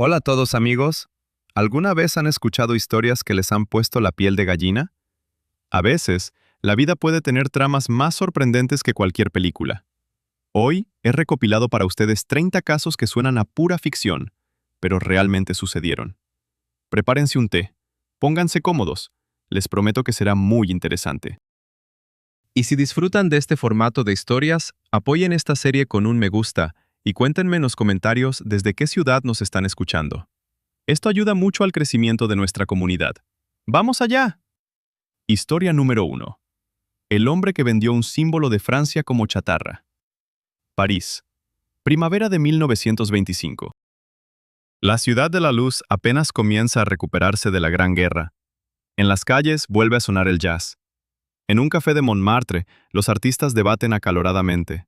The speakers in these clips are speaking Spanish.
Hola a todos amigos. ¿Alguna vez han escuchado historias que les han puesto la piel de gallina? A veces, la vida puede tener tramas más sorprendentes que cualquier película. Hoy he recopilado para ustedes 30 casos que suenan a pura ficción, pero realmente sucedieron. Prepárense un té, pónganse cómodos, les prometo que será muy interesante. Y si disfrutan de este formato de historias, apoyen esta serie con un me gusta y cuéntenme en los comentarios desde qué ciudad nos están escuchando. Esto ayuda mucho al crecimiento de nuestra comunidad. ¡Vamos allá! Historia número 1. El hombre que vendió un símbolo de Francia como chatarra. París. Primavera de 1925. La ciudad de la luz apenas comienza a recuperarse de la Gran Guerra. En las calles vuelve a sonar el jazz. En un café de Montmartre, los artistas debaten acaloradamente.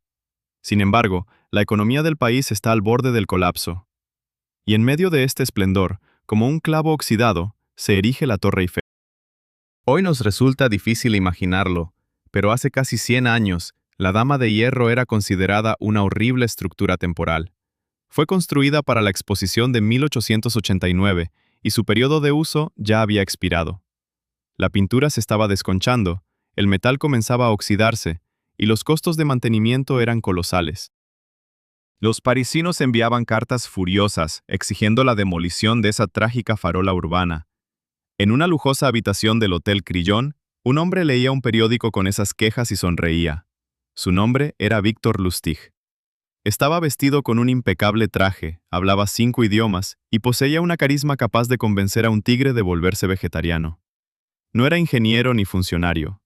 Sin embargo, la economía del país está al borde del colapso. Y en medio de este esplendor, como un clavo oxidado, se erige la Torre Eiffel. Hoy nos resulta difícil imaginarlo, pero hace casi 100 años, la Dama de Hierro era considerada una horrible estructura temporal. Fue construida para la exposición de 1889 y su periodo de uso ya había expirado. La pintura se estaba desconchando, el metal comenzaba a oxidarse, y los costos de mantenimiento eran colosales. Los parisinos enviaban cartas furiosas exigiendo la demolición de esa trágica farola urbana. En una lujosa habitación del Hotel Crillon, un hombre leía un periódico con esas quejas y sonreía. Su nombre era Victor Lustig. Estaba vestido con un impecable traje, hablaba 5 idiomas y poseía una carisma capaz de convencer a un tigre de volverse vegetariano. No era ingeniero ni funcionario.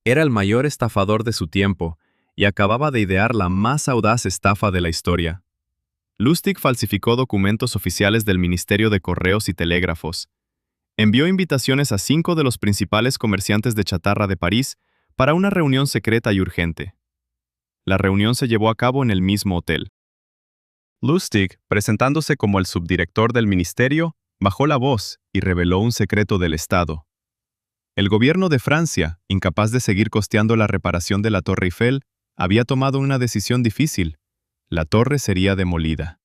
Era el mayor estafador de su tiempo y acababa de idear la más audaz estafa de la historia. Lustig falsificó documentos oficiales del Ministerio de Correos y Telégrafos. Envió invitaciones a 5 de los principales comerciantes de chatarra de París para una reunión secreta y urgente. La reunión se llevó a cabo en el mismo hotel. Lustig, presentándose como el subdirector del ministerio, bajó la voz y reveló un secreto del Estado. El gobierno de Francia, incapaz de seguir costeando la reparación de la Torre Eiffel, había tomado una decisión difícil. La torre sería demolida.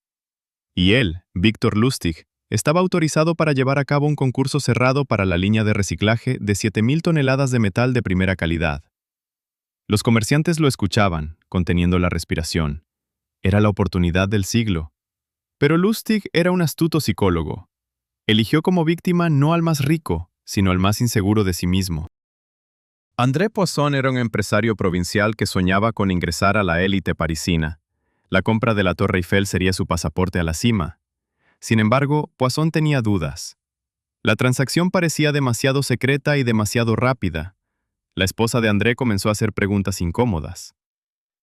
Y él, Victor Lustig, estaba autorizado para llevar a cabo un concurso cerrado para la línea de reciclaje de 7.000 toneladas de metal de primera calidad. Los comerciantes lo escuchaban, conteniendo la respiración. Era la oportunidad del siglo. Pero Lustig era un astuto psicólogo. Eligió como víctima no al más rico, sino al más inseguro de sí mismo. André Poisson era un empresario provincial que soñaba con ingresar a la élite parisina. La compra de la Torre Eiffel sería su pasaporte a la cima. Sin embargo, Poisson tenía dudas. La transacción parecía demasiado secreta y demasiado rápida. La esposa de André comenzó a hacer preguntas incómodas.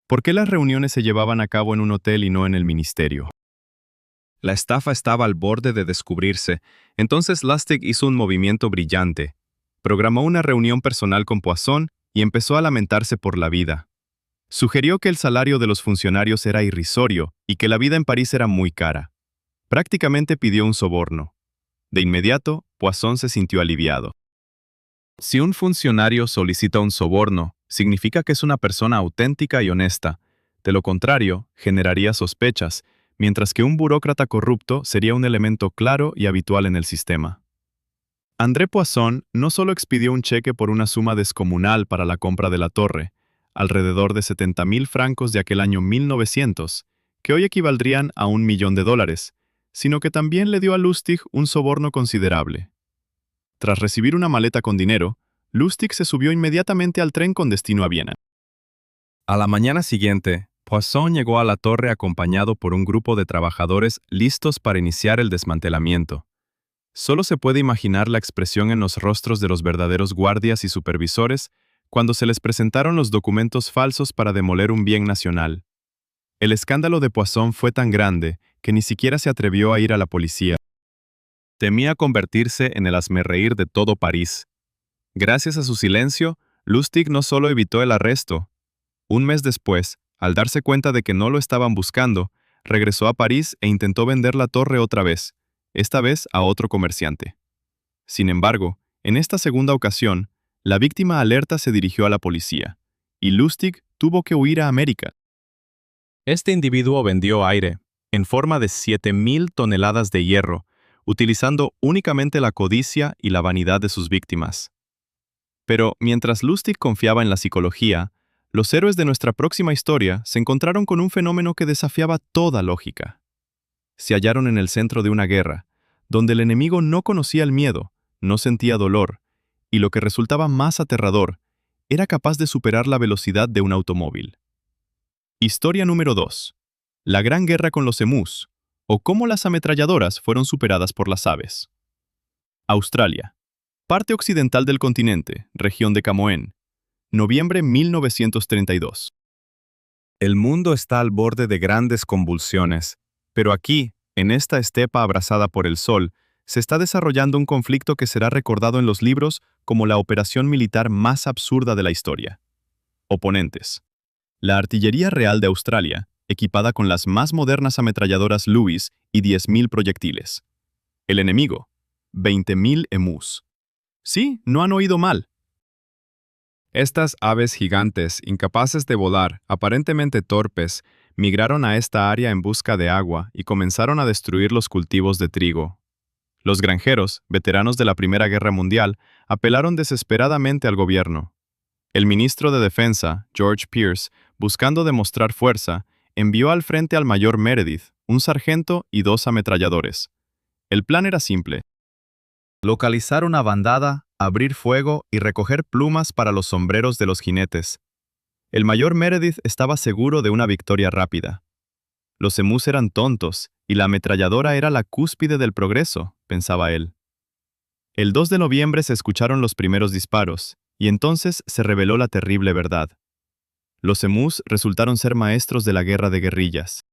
¿Por qué las reuniones se llevaban a cabo en un hotel y no en el ministerio? La estafa estaba al borde de descubrirse, entonces Lustig hizo un movimiento brillante. Programó una reunión personal con Poisson y empezó a lamentarse por la vida. Sugirió que el salario de los funcionarios era irrisorio y que la vida en París era muy cara. Prácticamente pidió un soborno. De inmediato, Poisson se sintió aliviado. Si un funcionario solicita un soborno, significa que es una persona auténtica y honesta. De lo contrario, generaría sospechas, mientras que un burócrata corrupto sería un elemento claro y habitual en el sistema. André Poisson no solo expidió un cheque por una suma descomunal para la compra de la torre, alrededor de 70.000 francos de aquel año 1900, que hoy equivaldrían a $1.000.000, sino que también le dio a Lustig un soborno considerable. Tras recibir una maleta con dinero, Lustig se subió inmediatamente al tren con destino a Viena. A la mañana siguiente, Poisson llegó a la torre acompañado por un grupo de trabajadores listos para iniciar el desmantelamiento. Solo se puede imaginar la expresión en los rostros de los verdaderos guardias y supervisores cuando se les presentaron los documentos falsos para demoler un bien nacional. El escándalo de Poisson fue tan grande que ni siquiera se atrevió a ir a la policía. Temía convertirse en el hazmerreír de todo París. Gracias a su silencio, Lustig no solo evitó el arresto. Un mes después, al darse cuenta de que no lo estaban buscando, regresó a París e intentó vender la torre otra vez, esta vez a otro comerciante. Sin embargo, en esta segunda ocasión, la víctima alerta se dirigió a la policía, y Lustig tuvo que huir a América. Este individuo vendió aire. en forma de 7.000 toneladas de hierro, utilizando únicamente la codicia y la vanidad de sus víctimas. Pero mientras Lustig confiaba en la psicología, los héroes de nuestra próxima historia se encontraron con un fenómeno que desafiaba toda lógica. Se hallaron en el centro de una guerra, donde el enemigo no conocía el miedo, no sentía dolor, y lo que resultaba más aterrador, era capaz de superar la velocidad de un automóvil. Historia número 2. La Gran Guerra con los emús, o cómo las ametralladoras fueron superadas por las aves. Australia. Parte occidental del continente, región de Camoén. Noviembre 1932. El mundo está al borde de grandes convulsiones, pero aquí, en esta estepa abrasada por el sol, se está desarrollando un conflicto que será recordado en los libros como la operación militar más absurda de la historia. Oponentes. La Artillería Real de Australia, equipada con las más modernas ametralladoras Lewis y 10.000 proyectiles. El enemigo, 20.000 emús. Sí, no han oído mal. Estas aves gigantes, incapaces de volar, aparentemente torpes, migraron a esta área en busca de agua y comenzaron a destruir los cultivos de trigo. Los granjeros, veteranos de la Primera Guerra Mundial, apelaron desesperadamente al gobierno. El ministro de Defensa, George Pierce, buscando demostrar fuerza, envió al frente al mayor Meredith, un sargento y 2 ametralladores. El plan era simple: localizar una bandada, abrir fuego y recoger plumas para los sombreros de los jinetes. El mayor Meredith estaba seguro de una victoria rápida. Los emús eran tontos y la ametralladora era la cúspide del progreso, pensaba él. El 2 de noviembre se escucharon los primeros disparos, y entonces se reveló la terrible verdad. Los emús resultaron ser maestros de la guerra de guerrillas.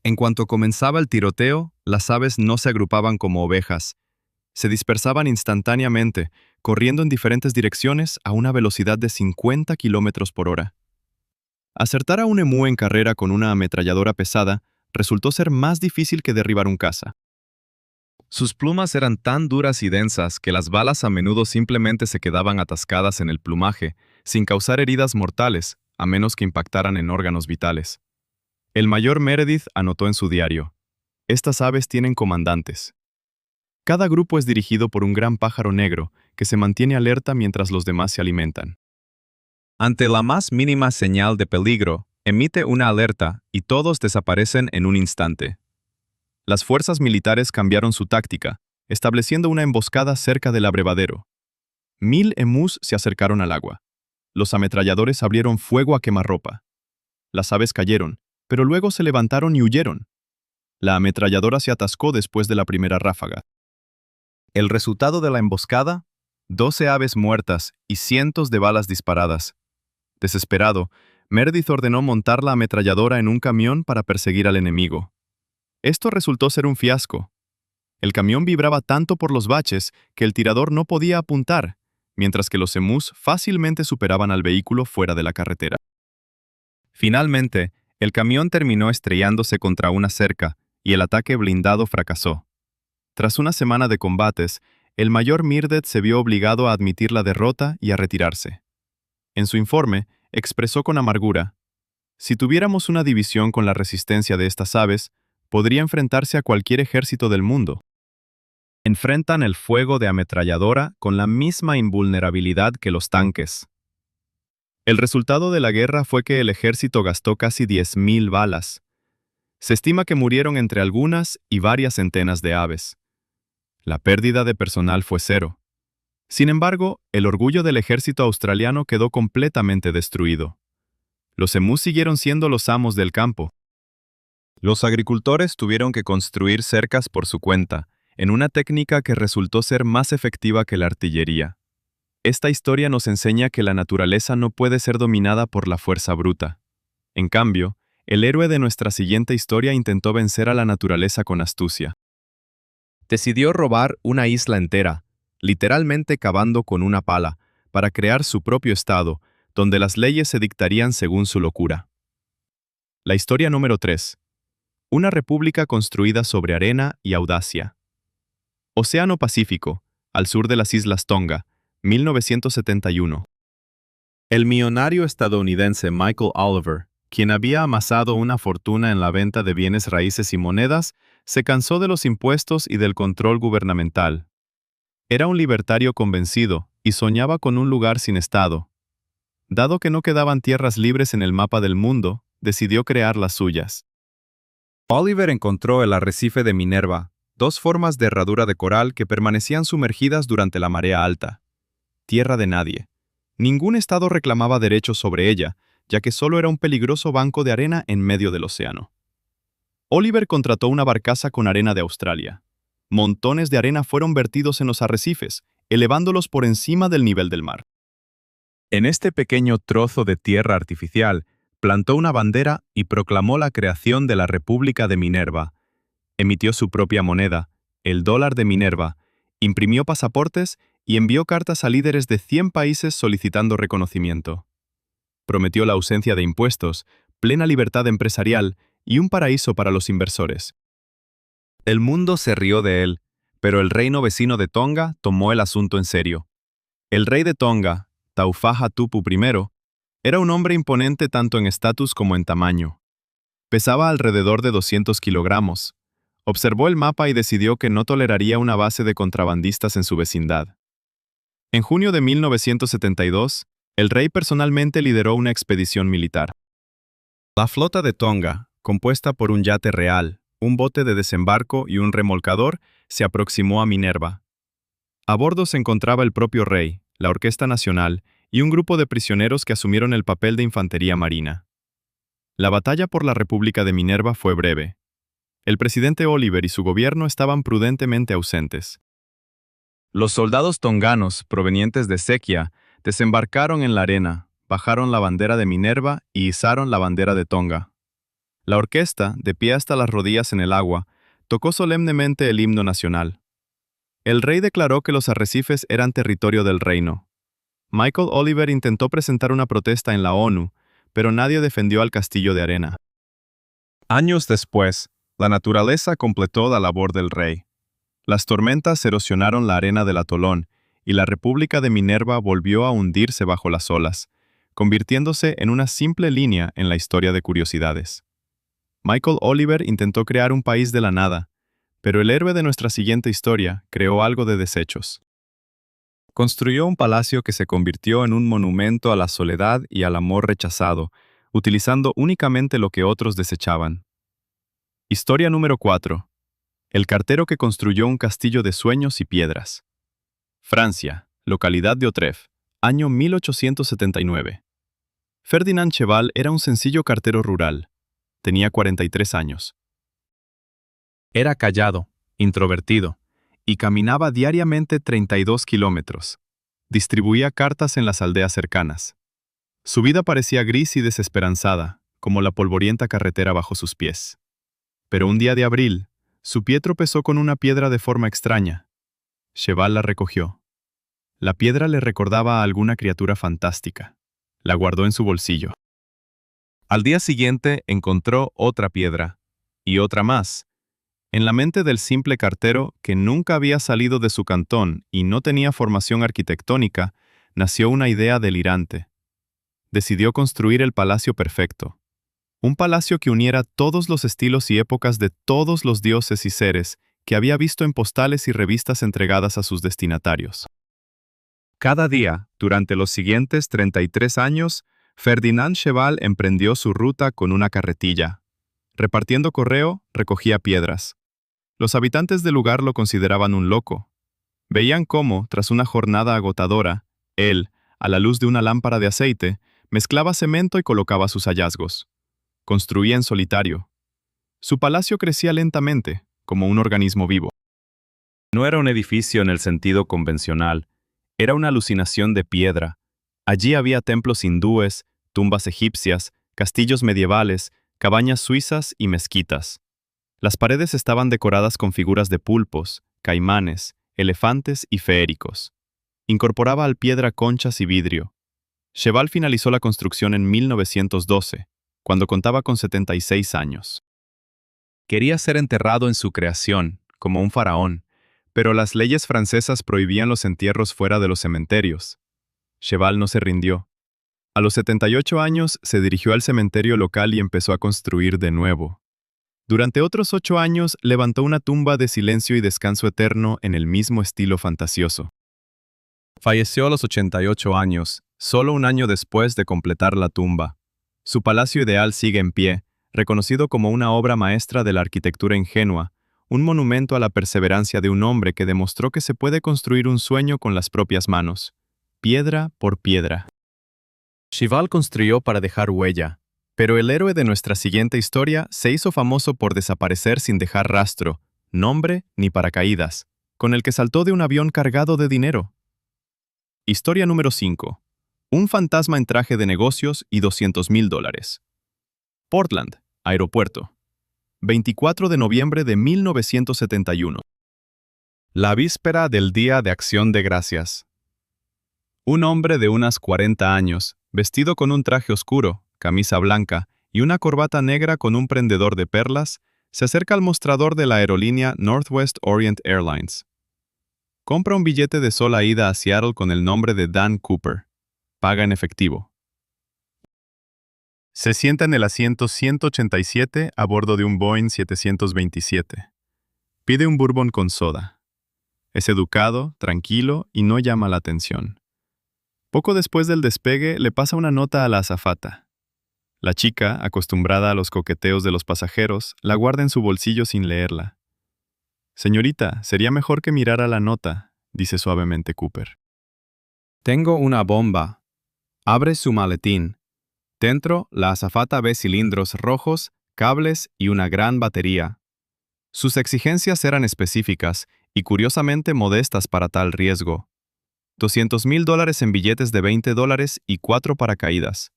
En cuanto comenzaba el tiroteo, las aves no se agrupaban como ovejas. Se dispersaban instantáneamente, corriendo en diferentes direcciones a una velocidad de 50 kilómetros por hora. Acertar a un emú en carrera con una ametralladora pesada resultó ser más difícil que derribar un caza. Sus plumas eran tan duras y densas que las balas a menudo simplemente se quedaban atascadas en el plumaje, sin causar heridas mortales, a menos que impactaran en órganos vitales. El mayor Meredith anotó en su diario: estas aves tienen comandantes. Cada grupo es dirigido por un gran pájaro negro que se mantiene alerta mientras los demás se alimentan. Ante la más mínima señal de peligro, emite una alerta y todos desaparecen en un instante. Las fuerzas militares cambiaron su táctica, estableciendo una emboscada cerca del abrevadero. 1000 emús se acercaron al agua. Los ametralladores abrieron fuego a quemarropa. Las aves cayeron, pero luego se levantaron y huyeron. La ametralladora se atascó después de la primera ráfaga. El resultado de la emboscada: 12 aves muertas y cientos de balas disparadas. Desesperado, Meredith ordenó montar la ametralladora en un camión para perseguir al enemigo. Esto resultó ser un fiasco. El camión vibraba tanto por los baches que el tirador no podía apuntar, mientras que los emús fácilmente superaban al vehículo fuera de la carretera. Finalmente, el camión terminó estrellándose contra una cerca y el ataque blindado fracasó. Tras una semana de combates, el mayor Meredith se vio obligado a admitir la derrota y a retirarse. En su informe, expresó con amargura: si tuviéramos una división con la resistencia de estas aves, podría enfrentarse a cualquier ejército del mundo. Enfrentan el fuego de ametralladora con la misma invulnerabilidad que los tanques. El resultado de la guerra fue que el ejército gastó casi 10.000 balas. Se estima que murieron entre algunas y varias centenas de aves. La pérdida de personal fue cero. Sin embargo, el orgullo del ejército australiano quedó completamente destruido. Los emús siguieron siendo los amos del campo. Los agricultores tuvieron que construir cercas por su cuenta, en una técnica que resultó ser más efectiva que la artillería. Esta historia nos enseña que la naturaleza no puede ser dominada por la fuerza bruta. En cambio, el héroe de nuestra siguiente historia intentó vencer a la naturaleza con astucia. Decidió robar una isla entera, literalmente cavando con una pala, para crear su propio estado, donde las leyes se dictarían según su locura. La historia número 3. Una república construida sobre arena y audacia. Océano Pacífico, al sur de las Islas Tonga, 1971. El millonario estadounidense Michael Oliver, quien había amasado una fortuna en la venta de bienes raíces y monedas, se cansó de los impuestos y del control gubernamental. Era un libertario convencido y soñaba con un lugar sin Estado. Dado que no quedaban tierras libres en el mapa del mundo, decidió crear las suyas. Oliver encontró el arrecife de Minerva, dos formas de herradura de coral que permanecían sumergidas durante la marea alta. Tierra de nadie. Ningún estado reclamaba derechos sobre ella, ya que solo era un peligroso banco de arena en medio del océano. Oliver contrató una barcaza con arena de Australia. Montones de arena fueron vertidos en los arrecifes, elevándolos por encima del nivel del mar. En este pequeño trozo de tierra artificial, plantó una bandera y proclamó la creación de la República de Minerva. Emitió su propia moneda, el dólar de Minerva, imprimió pasaportes y envió cartas a líderes de 100 países solicitando reconocimiento. Prometió la ausencia de impuestos, plena libertad empresarial y un paraíso para los inversores. El mundo se rió de él, pero el reino vecino de Tonga tomó el asunto en serio. El rey de Tonga, Taufaha Tupu I, era un hombre imponente tanto en estatus como en tamaño. Pesaba alrededor de 200 kilogramos. Observó el mapa y decidió que no toleraría una base de contrabandistas en su vecindad. En junio de 1972, el rey personalmente lideró una expedición militar. La flota de Tonga, compuesta por un yate real, un bote de desembarco y un remolcador, se aproximó a Minerva. A bordo se encontraba el propio rey, la Orquesta Nacional y un grupo de prisioneros que asumieron el papel de infantería marina. La batalla por la República de Minerva fue breve. El presidente Oliver y su gobierno estaban prudentemente ausentes. Los soldados tonganos, provenientes de Sequia, desembarcaron en la arena, bajaron la bandera de Minerva y izaron la bandera de Tonga. La orquesta, de pie hasta las rodillas en el agua, tocó solemnemente el himno nacional. El rey declaró que los arrecifes eran territorio del reino. Michael Oliver intentó presentar una protesta en la ONU, pero nadie defendió al castillo de arena. Años después, la naturaleza completó la labor del rey. Las tormentas erosionaron la arena del atolón y la República de Minerva volvió a hundirse bajo las olas, convirtiéndose en una simple línea en la historia de curiosidades. Michael Oliver intentó crear un país de la nada, pero el héroe de nuestra siguiente historia creó algo de desechos. Construyó un palacio que se convirtió en un monumento a la soledad y al amor rechazado, utilizando únicamente lo que otros desechaban. Historia número 4. El cartero que construyó un castillo de sueños y piedras. Francia, localidad de Otref, año 1879. Ferdinand Cheval era un sencillo cartero rural. Tenía 43 años. Era callado, introvertido, y caminaba diariamente 32 kilómetros. Distribuía cartas en las aldeas cercanas. Su vida parecía gris y desesperanzada, como la polvorienta carretera bajo sus pies. Pero un día de abril, su pie tropezó con una piedra de forma extraña. Cheval la recogió. La piedra le recordaba a alguna criatura fantástica. La guardó en su bolsillo. Al día siguiente encontró otra piedra, y otra más. En la mente del simple cartero, que nunca había salido de su cantón y no tenía formación arquitectónica, nació una idea delirante. Decidió construir el palacio perfecto. Un palacio que uniera todos los estilos y épocas de todos los dioses y seres que había visto en postales y revistas entregadas a sus destinatarios. Cada día, durante los siguientes 33 años, Ferdinand Cheval emprendió su ruta con una carretilla. Repartiendo correo, recogía piedras. Los habitantes del lugar lo consideraban un loco. Veían cómo, tras una jornada agotadora, él, a la luz de una lámpara de aceite, mezclaba cemento y colocaba sus hallazgos. Construía en solitario. Su palacio crecía lentamente, como un organismo vivo. No era un edificio en el sentido convencional, era una alucinación de piedra. Allí había templos hindúes, tumbas egipcias, castillos medievales, cabañas suizas y mezquitas. Las paredes estaban decoradas con figuras de pulpos, caimanes, elefantes y feéricos. Incorporaba al piedra conchas y vidrio. Cheval finalizó la construcción en 1912, cuando contaba con 76 años. Quería ser enterrado en su creación, como un faraón, pero las leyes francesas prohibían los entierros fuera de los cementerios. Cheval no se rindió. A los 78 años se dirigió al cementerio local y empezó a construir de nuevo. Durante otros 8 años levantó una tumba de silencio y descanso eterno en el mismo estilo fantasioso. Falleció a los 88 años, solo un año después de completar la tumba. Su palacio ideal sigue en pie, reconocido como una obra maestra de la arquitectura ingenua, un monumento a la perseverancia de un hombre que demostró que se puede construir un sueño con las propias manos, piedra por piedra. Shival construyó para dejar huella, pero el héroe de nuestra siguiente historia se hizo famoso por desaparecer sin dejar rastro, nombre ni paracaídas, con el que saltó de un avión cargado de dinero. Historia número 5. Un fantasma en traje de negocios y $200,000. Portland, aeropuerto. 24 de noviembre de 1971. La víspera del Día de Acción de Gracias. Un hombre de unas 40 años, vestido con un traje oscuro, camisa blanca y una corbata negra con un prendedor de perlas, se acerca al mostrador de la aerolínea Northwest Orient Airlines. Compra un billete de sola ida a Seattle con el nombre de Dan Cooper. Paga en efectivo. Se sienta en el asiento 187 a bordo de un Boeing 727. Pide un bourbon con soda. Es educado, tranquilo y no llama la atención. Poco después del despegue, le pasa una nota a la azafata. La chica, acostumbrada a los coqueteos de los pasajeros, la guarda en su bolsillo sin leerla. «Señorita, sería mejor que mirara la nota», dice suavemente Cooper. «Tengo una bomba». Abre su maletín. Dentro, la azafata ve cilindros rojos, cables y una gran batería. Sus exigencias eran específicas y curiosamente modestas para tal riesgo. $200,000 en billetes de $20 y 4 paracaídas.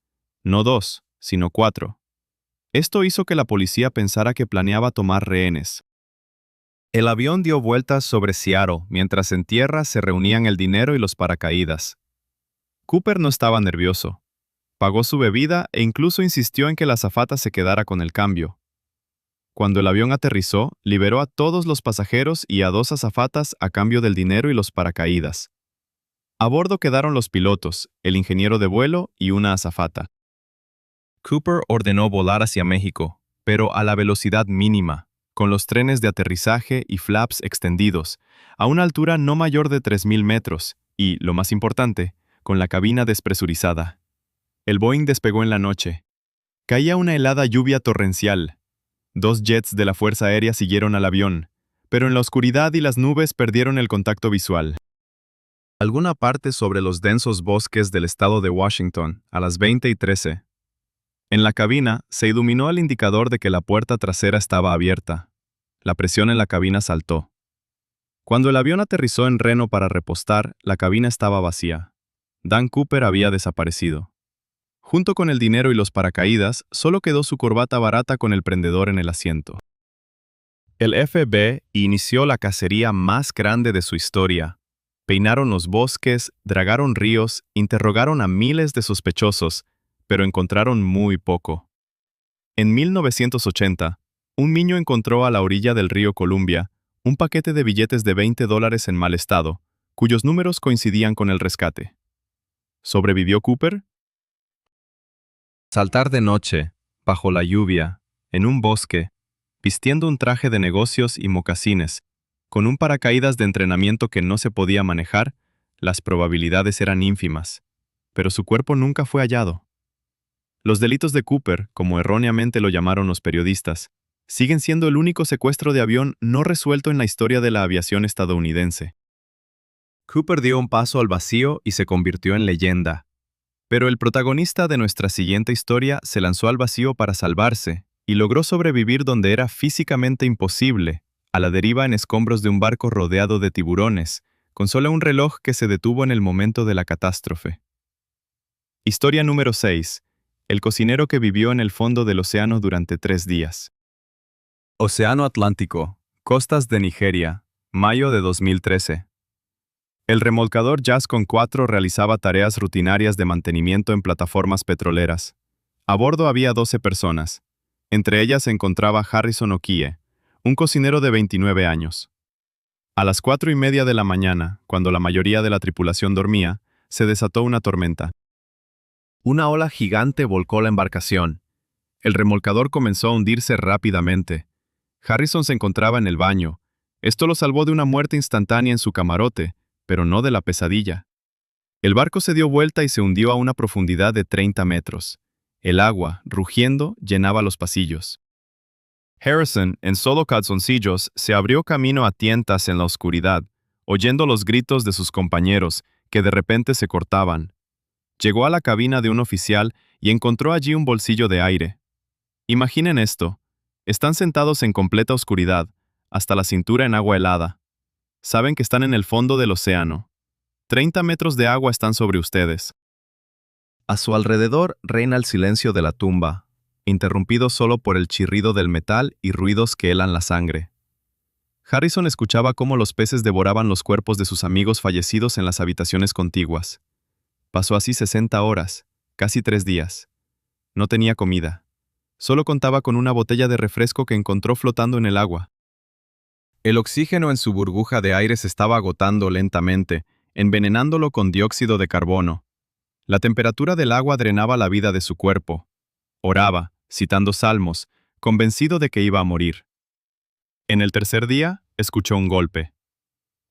No 2, sino 4. Esto hizo que la policía pensara que planeaba tomar rehenes. El avión dio vueltas sobre Seattle, mientras en tierra se reunían el dinero y los paracaídas. Cooper no estaba nervioso. Pagó su bebida e incluso insistió en que la azafata se quedara con el cambio. Cuando el avión aterrizó, liberó a todos los pasajeros y a 2 azafatas a cambio del dinero y los paracaídas. A bordo quedaron los pilotos, el ingeniero de vuelo y una azafata. Cooper ordenó volar hacia México, pero a la velocidad mínima, con los trenes de aterrizaje y flaps extendidos, a una altura no mayor de 3,000 metros y, lo más importante, con la cabina despresurizada. El Boeing despegó en la noche. Caía una helada lluvia torrencial. 2 jets de la Fuerza Aérea siguieron al avión, pero en la oscuridad y las nubes perdieron el contacto visual. Alguna parte sobre los densos bosques del estado de Washington, a las 20:13. En la cabina se iluminó el indicador de que la puerta trasera estaba abierta. La presión en la cabina saltó. Cuando el avión aterrizó en Reno para repostar, la cabina estaba vacía. Dan Cooper había desaparecido. Junto con el dinero y los paracaídas, solo quedó su corbata barata con el prendedor en el asiento. El FBI inició la cacería más grande de su historia. Peinaron los bosques, dragaron ríos, interrogaron a miles de sospechosos, pero encontraron muy poco. En 1980, un niño encontró a la orilla del río Columbia un paquete de billetes de $20 en mal estado, cuyos números coincidían con el rescate. ¿Sobrevivió Cooper? Saltar de noche, bajo la lluvia, en un bosque, vistiendo un traje de negocios y mocasines, con un paracaídas de entrenamiento que no se podía manejar, las probabilidades eran ínfimas, pero su cuerpo nunca fue hallado. Los delitos de Cooper, como erróneamente lo llamaron los periodistas, siguen siendo el único secuestro de avión no resuelto en la historia de la aviación estadounidense. Cooper dio un paso al vacío y se convirtió en leyenda. Pero el protagonista de nuestra siguiente historia se lanzó al vacío para salvarse y logró sobrevivir donde era físicamente imposible, a la deriva en escombros de un barco rodeado de tiburones, con solo un reloj que se detuvo en el momento de la catástrofe. Historia número 6. El cocinero que vivió en el fondo del océano durante 3 días. Océano Atlántico, costas de Nigeria, mayo de 2013. El remolcador Jascon 4 realizaba tareas rutinarias de mantenimiento en plataformas petroleras. A bordo había 12 personas. Entre ellas se encontraba Harrison Okie, un cocinero de 29 años. A las 4:30 de la mañana, cuando la mayoría de la tripulación dormía, se desató una tormenta. Una ola gigante volcó la embarcación. El remolcador comenzó a hundirse rápidamente. Harrison se encontraba en el baño. Esto lo salvó de una muerte instantánea en su camarote, pero no de la pesadilla. El barco se dio vuelta y se hundió a una profundidad de 30 metros. El agua, rugiendo, llenaba los pasillos. Harrison, en solo calzoncillos, se abrió camino a tientas en la oscuridad, oyendo los gritos de sus compañeros, que de repente se cortaban. Llegó a la cabina de un oficial y encontró allí un bolsillo de aire. Imaginen esto. Están sentados en completa oscuridad, hasta la cintura en agua helada. Saben que están en el fondo del océano. 30 metros de agua están sobre ustedes. A su alrededor reina el silencio de la tumba, interrumpido solo por el chirrido del metal y ruidos que helan la sangre. Harrison escuchaba cómo los peces devoraban los cuerpos de sus amigos fallecidos en las habitaciones contiguas. Pasó así 60 horas, casi 3 días. No tenía comida. Solo contaba con una botella de refresco que encontró flotando en el agua. El oxígeno en su burbuja de aire se estaba agotando lentamente, envenenándolo con dióxido de carbono. La temperatura del agua drenaba la vida de su cuerpo. Oraba, citando salmos, convencido de que iba a morir. En el tercer día, escuchó un golpe.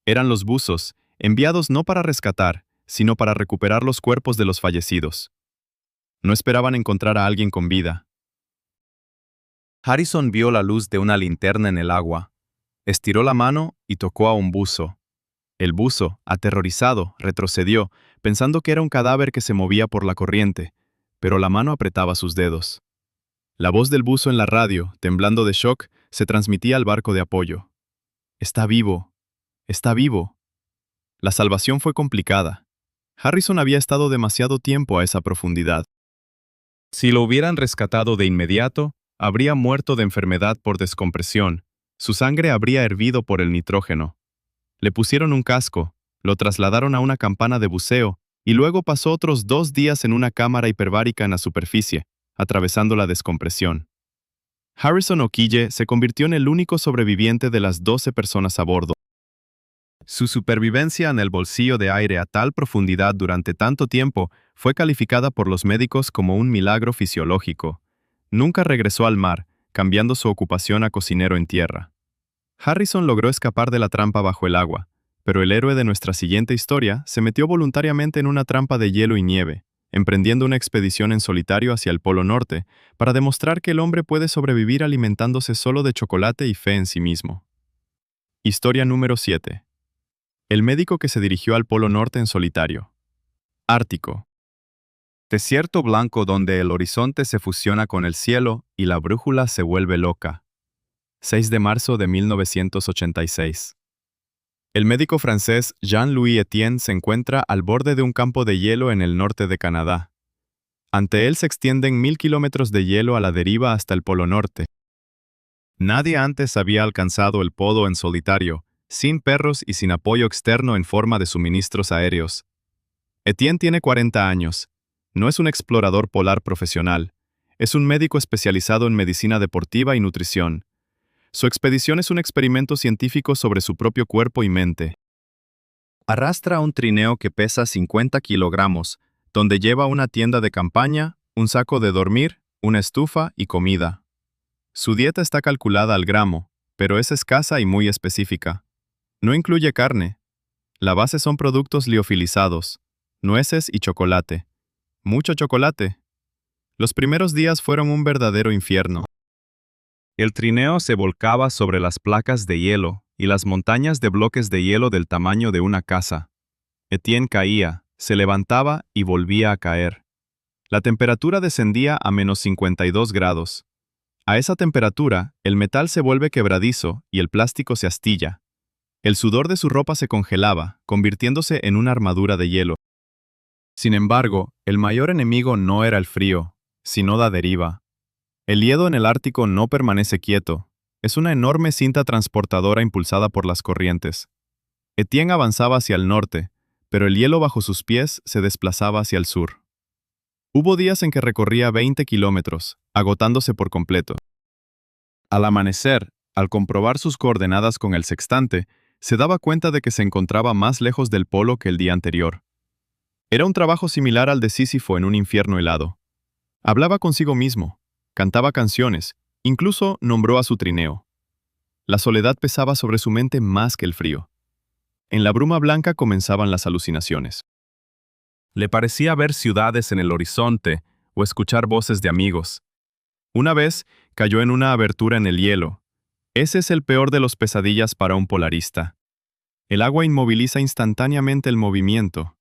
Eran los buzos, enviados no para rescatar, sino para recuperar los cuerpos de los fallecidos. No esperaban encontrar a alguien con vida. Harrison vio la luz de una linterna en el agua. Estiró la mano y tocó a un buzo. El buzo, aterrorizado, retrocedió, pensando que era un cadáver que se movía por la corriente, pero la mano apretaba sus dedos. La voz del buzo en la radio, temblando de shock, se transmitía al barco de apoyo. «Está vivo. Está vivo». La salvación fue complicada. Harrison había estado demasiado tiempo a esa profundidad. Si lo hubieran rescatado de inmediato, habría muerto de enfermedad por descompresión. Su sangre habría hervido por el nitrógeno. Le pusieron un casco, lo trasladaron a una campana de buceo y luego pasó otros 2 días en una cámara hiperbárica en la superficie, atravesando la descompresión. Harrison O'Keefe se convirtió en el único sobreviviente de las 12 personas a bordo. Su supervivencia en el bolsillo de aire a tal profundidad durante tanto tiempo fue calificada por los médicos como un milagro fisiológico. Nunca regresó al mar, cambiando su ocupación a cocinero en tierra. Harrison logró escapar de la trampa bajo el agua, pero el héroe de nuestra siguiente historia se metió voluntariamente en una trampa de hielo y nieve, emprendiendo una expedición en solitario hacia el Polo Norte para demostrar que el hombre puede sobrevivir alimentándose solo de chocolate y fe en sí mismo. Historia número 7. El médico que se dirigió al Polo Norte en solitario. Ártico. Desierto blanco donde el horizonte se fusiona con el cielo y la brújula se vuelve loca. 6 de marzo de 1986. El médico francés Jean-Louis Etienne se encuentra al borde de un campo de hielo en el norte de Canadá. Ante él se extienden 1000 kilómetros de hielo a la deriva hasta el Polo Norte. Nadie antes había alcanzado el podo en solitario, sin perros y sin apoyo externo en forma de suministros aéreos. Etienne tiene 40 años. No es un explorador polar profesional. Es un médico especializado en medicina deportiva y nutrición. Su expedición es un experimento científico sobre su propio cuerpo y mente. Arrastra un trineo que pesa 50 kilogramos, donde lleva una tienda de campaña, un saco de dormir, una estufa y comida. Su dieta está calculada al gramo, pero es escasa y muy específica. No incluye carne. La base son productos liofilizados, nueces y chocolate. Mucho chocolate. Los primeros días fueron un verdadero infierno. El trineo se volcaba sobre las placas de hielo y las montañas de bloques de hielo del tamaño de una casa. Etienne caía, se levantaba y volvía a caer. La temperatura descendía a -52 grados. A esa temperatura, el metal se vuelve quebradizo y el plástico se astilla. El sudor de su ropa se congelaba, convirtiéndose en una armadura de hielo. Sin embargo, el mayor enemigo no era el frío, sino la deriva. El hielo en el Ártico no permanece quieto. Es una enorme cinta transportadora impulsada por las corrientes. Etienne avanzaba hacia el norte, pero el hielo bajo sus pies se desplazaba hacia el sur. Hubo días en que recorría 20 kilómetros, agotándose por completo. Al amanecer, al comprobar sus coordenadas con el sextante, se daba cuenta de que se encontraba más lejos del polo que el día anterior. Era un trabajo similar al de Sísifo en un infierno helado. Hablaba consigo mismo, cantaba canciones, incluso nombró a su trineo. La soledad pesaba sobre su mente más que el frío. En la bruma blanca comenzaban las alucinaciones. Le parecía ver ciudades en el horizonte o escuchar voces de amigos. Una vez cayó en una abertura en el hielo. Ese es el peor de los pesadillas para un polarista. El agua inmoviliza instantáneamente el movimiento.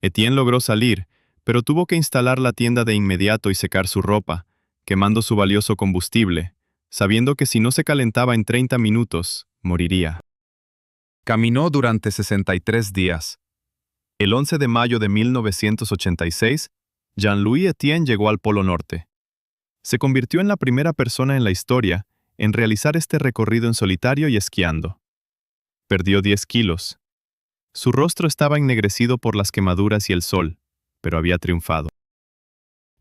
Etienne logró salir, pero tuvo que instalar la tienda de inmediato y secar su ropa, quemando su valioso combustible, sabiendo que si no se calentaba en 30 minutos, moriría. Caminó durante 63 días. El 11 de mayo de 1986, Jean-Louis Etienne llegó al Polo Norte. Se convirtió en la primera persona en la historia en realizar este recorrido en solitario y esquiando. Perdió 10 kilos. Su rostro estaba ennegrecido por las quemaduras y el sol, pero había triunfado.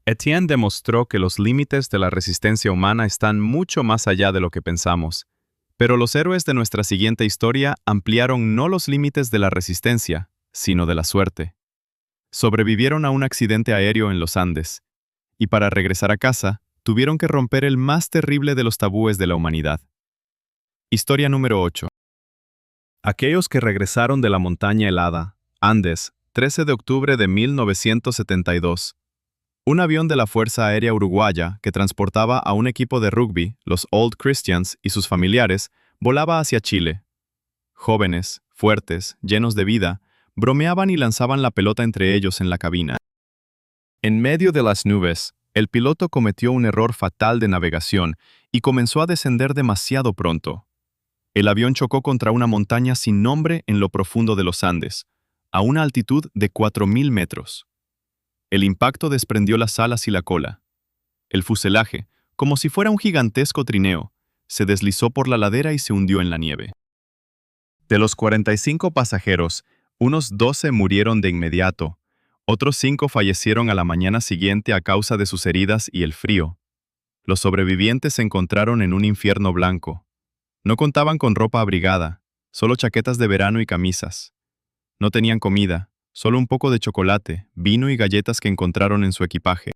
Etienne demostró que los límites de la resistencia humana están mucho más allá de lo que pensamos, pero los héroes de nuestra siguiente historia ampliaron no los límites de la resistencia, sino de la suerte. Sobrevivieron a un accidente aéreo en los Andes, y para regresar a casa, tuvieron que romper el más terrible de los tabúes de la humanidad. Historia número 8. Aquellos que regresaron de la montaña helada, Andes, 13 de octubre de 1972. Un avión de la Fuerza Aérea Uruguaya que transportaba a un equipo de rugby, los Old Christians y sus familiares, volaba hacia Chile. Jóvenes, fuertes, llenos de vida, bromeaban y lanzaban la pelota entre ellos en la cabina. En medio de las nubes, el piloto cometió un error fatal de navegación y comenzó a descender demasiado pronto. El avión chocó contra una montaña sin nombre en lo profundo de los Andes, a una altitud de 4.000 metros. El impacto desprendió las alas y la cola. El fuselaje, como si fuera un gigantesco trineo, se deslizó por la ladera y se hundió en la nieve. De los 45 pasajeros, unos 12 murieron de inmediato. Otros 5 fallecieron a la mañana siguiente a causa de sus heridas y el frío. Los sobrevivientes se encontraron en un infierno blanco. No contaban con ropa abrigada, solo chaquetas de verano y camisas. No tenían comida, solo un poco de chocolate, vino y galletas que encontraron en su equipaje.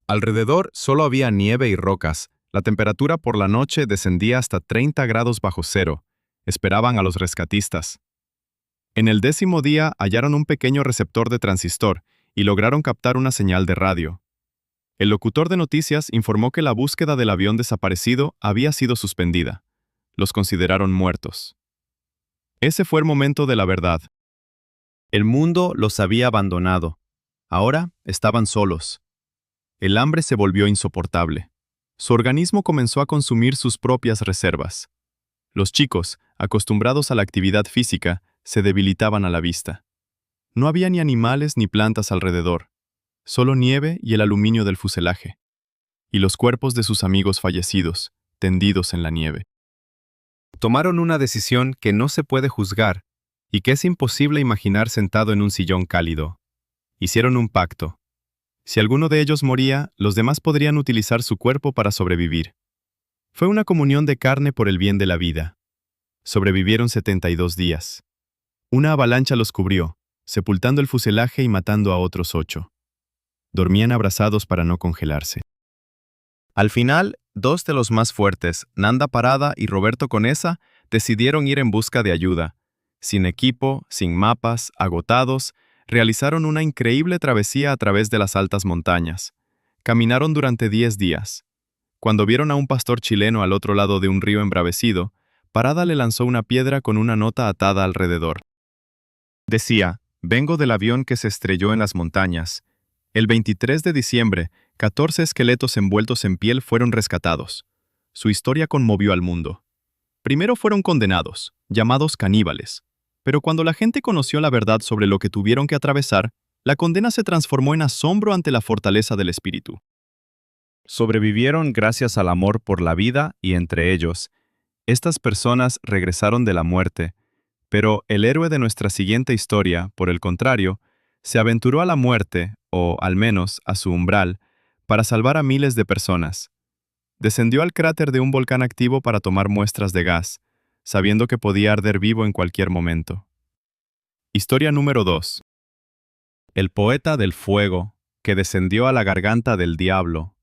Alrededor solo había nieve y rocas. La temperatura por la noche descendía hasta 30 grados bajo cero. Esperaban a los rescatistas. En el 10º día hallaron un pequeño receptor de transistor y lograron captar una señal de radio. El locutor de noticias informó que la búsqueda del avión desaparecido había sido suspendida. Los consideraron muertos. Ese fue el momento de la verdad. El mundo los había abandonado. Ahora estaban solos. El hambre se volvió insoportable. Su organismo comenzó a consumir sus propias reservas. Los chicos, acostumbrados a la actividad física, se debilitaban a la vista. No había ni animales ni plantas alrededor, solo nieve y el aluminio del fuselaje, y los cuerpos de sus amigos fallecidos, tendidos en la nieve. Tomaron una decisión que no se puede juzgar y que es imposible imaginar sentado en un sillón cálido. Hicieron un pacto. Si alguno de ellos moría, los demás podrían utilizar su cuerpo para sobrevivir. Fue una comunión de carne por el bien de la vida. Sobrevivieron 72 días. Una avalancha los cubrió, sepultando el fuselaje y matando a otros 8. Dormían abrazados para no congelarse. Al final, 2 de los más fuertes, Nanda Parada y Roberto Conesa, decidieron ir en busca de ayuda. Sin equipo, sin mapas, agotados, realizaron una increíble travesía a través de las altas montañas. Caminaron durante 10 días. Cuando vieron a un pastor chileno al otro lado de un río embravecido, Parada le lanzó una piedra con una nota atada alrededor. Decía, vengo del avión que se estrelló en las montañas. El 23 de diciembre, 14 esqueletos envueltos en piel fueron rescatados. Su historia conmovió al mundo. Primero fueron condenados, llamados caníbales. Pero cuando la gente conoció la verdad sobre lo que tuvieron que atravesar, la condena se transformó en asombro ante la fortaleza del espíritu. Sobrevivieron gracias al amor por la vida y entre ellos. Estas personas regresaron de la muerte, pero el héroe de nuestra siguiente historia, por el contrario, se aventuró a la muerte, o al menos a su umbral, para salvar a miles de personas. Descendió al cráter de un volcán activo para tomar muestras de gas, sabiendo que podía arder vivo en cualquier momento. Historia número 2. El poeta del fuego, que descendió a la garganta del diablo.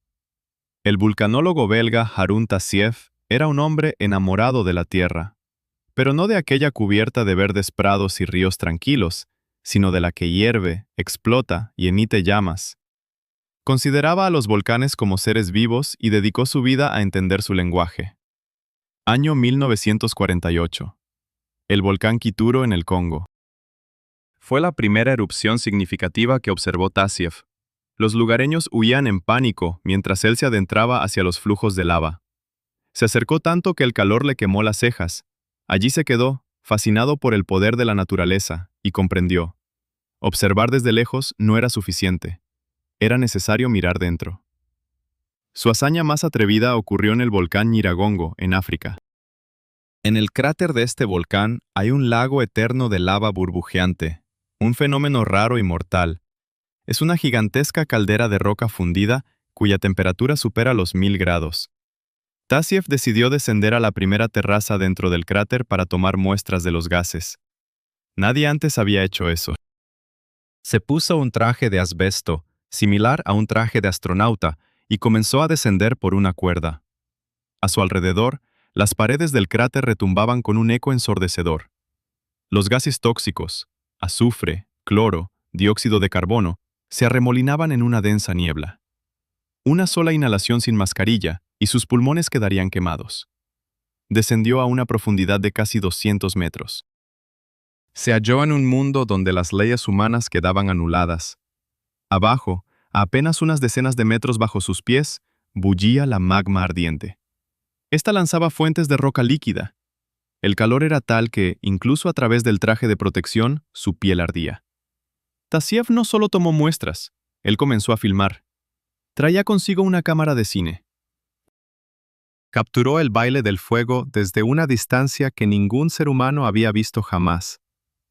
El vulcanólogo belga Harun Tassieff era un hombre enamorado de la tierra, pero no de aquella cubierta de verdes prados y ríos tranquilos, sino de la que hierve, explota y emite llamas. Consideraba a los volcanes como seres vivos y dedicó su vida a entender su lenguaje. Año 1948. El volcán Kituro en el Congo. Fue la primera erupción significativa que observó Tassieff. Los lugareños huían en pánico mientras él se adentraba hacia los flujos de lava. Se acercó tanto que el calor le quemó las cejas. Allí se quedó, fascinado por el poder de la naturaleza, y comprendió. Observar desde lejos no era suficiente. Era necesario mirar dentro. Su hazaña más atrevida ocurrió en el volcán Nyiragongo, en África. En el cráter de este volcán hay un lago eterno de lava burbujeante, un fenómeno raro y mortal. Es una gigantesca caldera de roca fundida cuya temperatura supera los 1000 grados. Tassieff decidió descender a la primera terraza dentro del cráter para tomar muestras de los gases. Nadie antes había hecho eso. Se puso un traje de asbesto, similar a un traje de astronauta, y comenzó a descender por una cuerda. A su alrededor, las paredes del cráter retumbaban con un eco ensordecedor. Los gases tóxicos, azufre, cloro, dióxido de carbono, se arremolinaban en una densa niebla. Una sola inhalación sin mascarilla, y sus pulmones quedarían quemados. Descendió a una profundidad de casi 200 metros. Se halló en un mundo donde las leyes humanas quedaban anuladas. Abajo, a apenas unas decenas de metros bajo sus pies, bullía la magma ardiente. Esta lanzaba fuentes de roca líquida. El calor era tal que, incluso a través del traje de protección, su piel ardía. Tassieff no solo tomó muestras, él comenzó a filmar. Traía consigo una cámara de cine. Capturó el baile del fuego desde una distancia que ningún ser humano había visto jamás.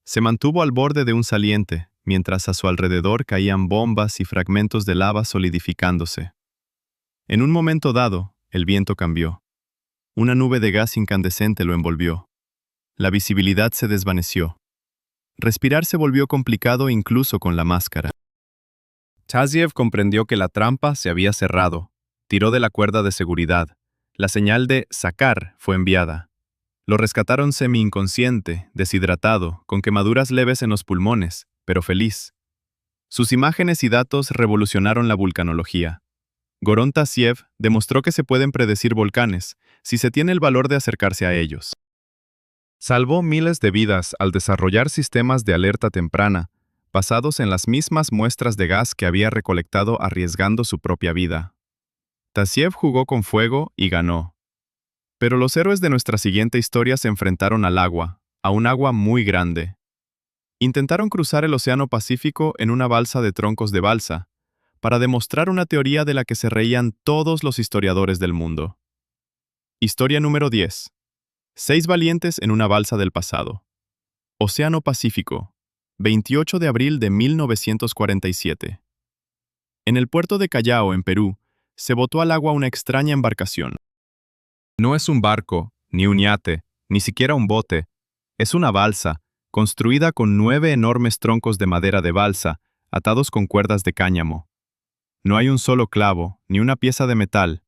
Se mantuvo al borde de un saliente, mientras a su alrededor caían bombas y fragmentos de lava solidificándose. En un momento dado, el viento cambió. Una nube de gas incandescente lo envolvió. La visibilidad se desvaneció. Respirar se volvió complicado incluso con la máscara. Tassieff comprendió que la trampa se había cerrado. Tiró de la cuerda de seguridad. La señal de sacar fue enviada. Lo rescataron semi-inconsciente, deshidratado, con quemaduras leves en los pulmones, pero feliz. Sus imágenes y datos revolucionaron la vulcanología. Goron Tassieff demostró que se pueden predecir volcanes si se tiene el valor de acercarse a ellos. Salvó miles de vidas al desarrollar sistemas de alerta temprana, basados en las mismas muestras de gas que había recolectado arriesgando su propia vida. Tassieff jugó con fuego y ganó. Pero los héroes de nuestra siguiente historia se enfrentaron al agua, a un agua muy grande. Intentaron cruzar el Océano Pacífico en una balsa de troncos de balsa, para demostrar una teoría de la que se reían todos los historiadores del mundo. Historia número 10. 6 valientes en una balsa del pasado. Océano Pacífico, 28 de abril de 1947. En el puerto de Callao, en Perú, se botó al agua una extraña embarcación. No es un barco, ni un yate, ni siquiera un bote. Es una balsa, construida con 9 enormes troncos de madera de balsa, atados con cuerdas de cáñamo. No hay un solo clavo, ni una pieza de metal.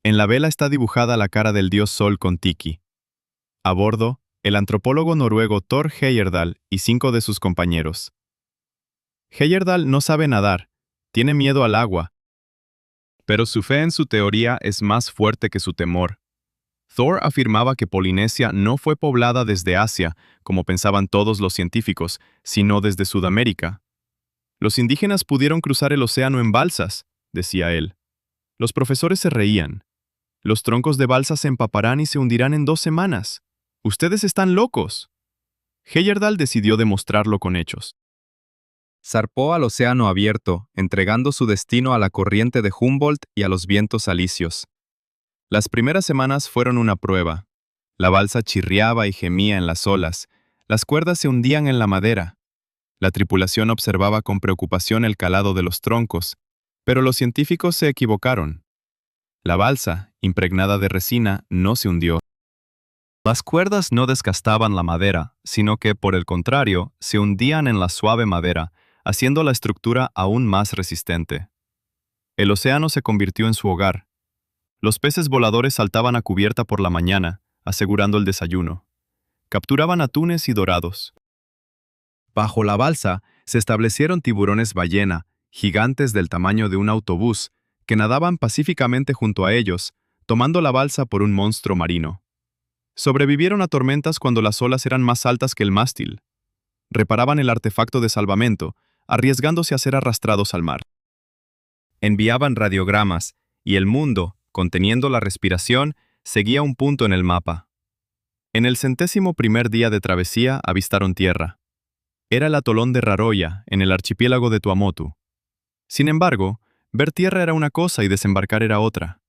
En la vela está dibujada la cara del dios Sol con tiki. A bordo, el antropólogo noruego Thor Heyerdahl y 5 de sus compañeros. Heyerdahl no sabe nadar, tiene miedo al agua, pero su fe en su teoría es más fuerte que su temor. Thor afirmaba que Polinesia no fue poblada desde Asia, como pensaban todos los científicos, sino desde Sudamérica. Los indígenas pudieron cruzar el océano en balsas, decía él. Los profesores se reían. Los troncos de balsa se empaparán y se hundirán en 2 semanas. ¡Ustedes están locos! Heyerdahl decidió demostrarlo con hechos. Zarpó al océano abierto, entregando su destino a la corriente de Humboldt y a los vientos alisios. Las primeras semanas fueron una prueba. La balsa chirriaba y gemía en las olas. Las cuerdas se hundían en la madera. La tripulación observaba con preocupación el calado de los troncos, pero los científicos se equivocaron. La balsa, impregnada de resina, no se hundió. Las cuerdas no desgastaban la madera, sino que, por el contrario, se hundían en la suave madera, haciendo la estructura aún más resistente. El océano se convirtió en su hogar. Los peces voladores saltaban a cubierta por la mañana, asegurando el desayuno. Capturaban atunes y dorados. Bajo la balsa se establecieron tiburones ballena, gigantes del tamaño de un autobús, que nadaban pacíficamente junto a ellos, tomando la balsa por un monstruo marino. Sobrevivieron a tormentas cuando las olas eran más altas que el mástil. Reparaban el artefacto de salvamento, arriesgándose a ser arrastrados al mar. Enviaban radiogramas, y el mundo, conteniendo la respiración, seguía un punto en el mapa. En el 101º día de travesía avistaron tierra. Era el atolón de Raroya, en el archipiélago de Tuamotu. Sin embargo, ver tierra era una cosa y desembarcar era otra.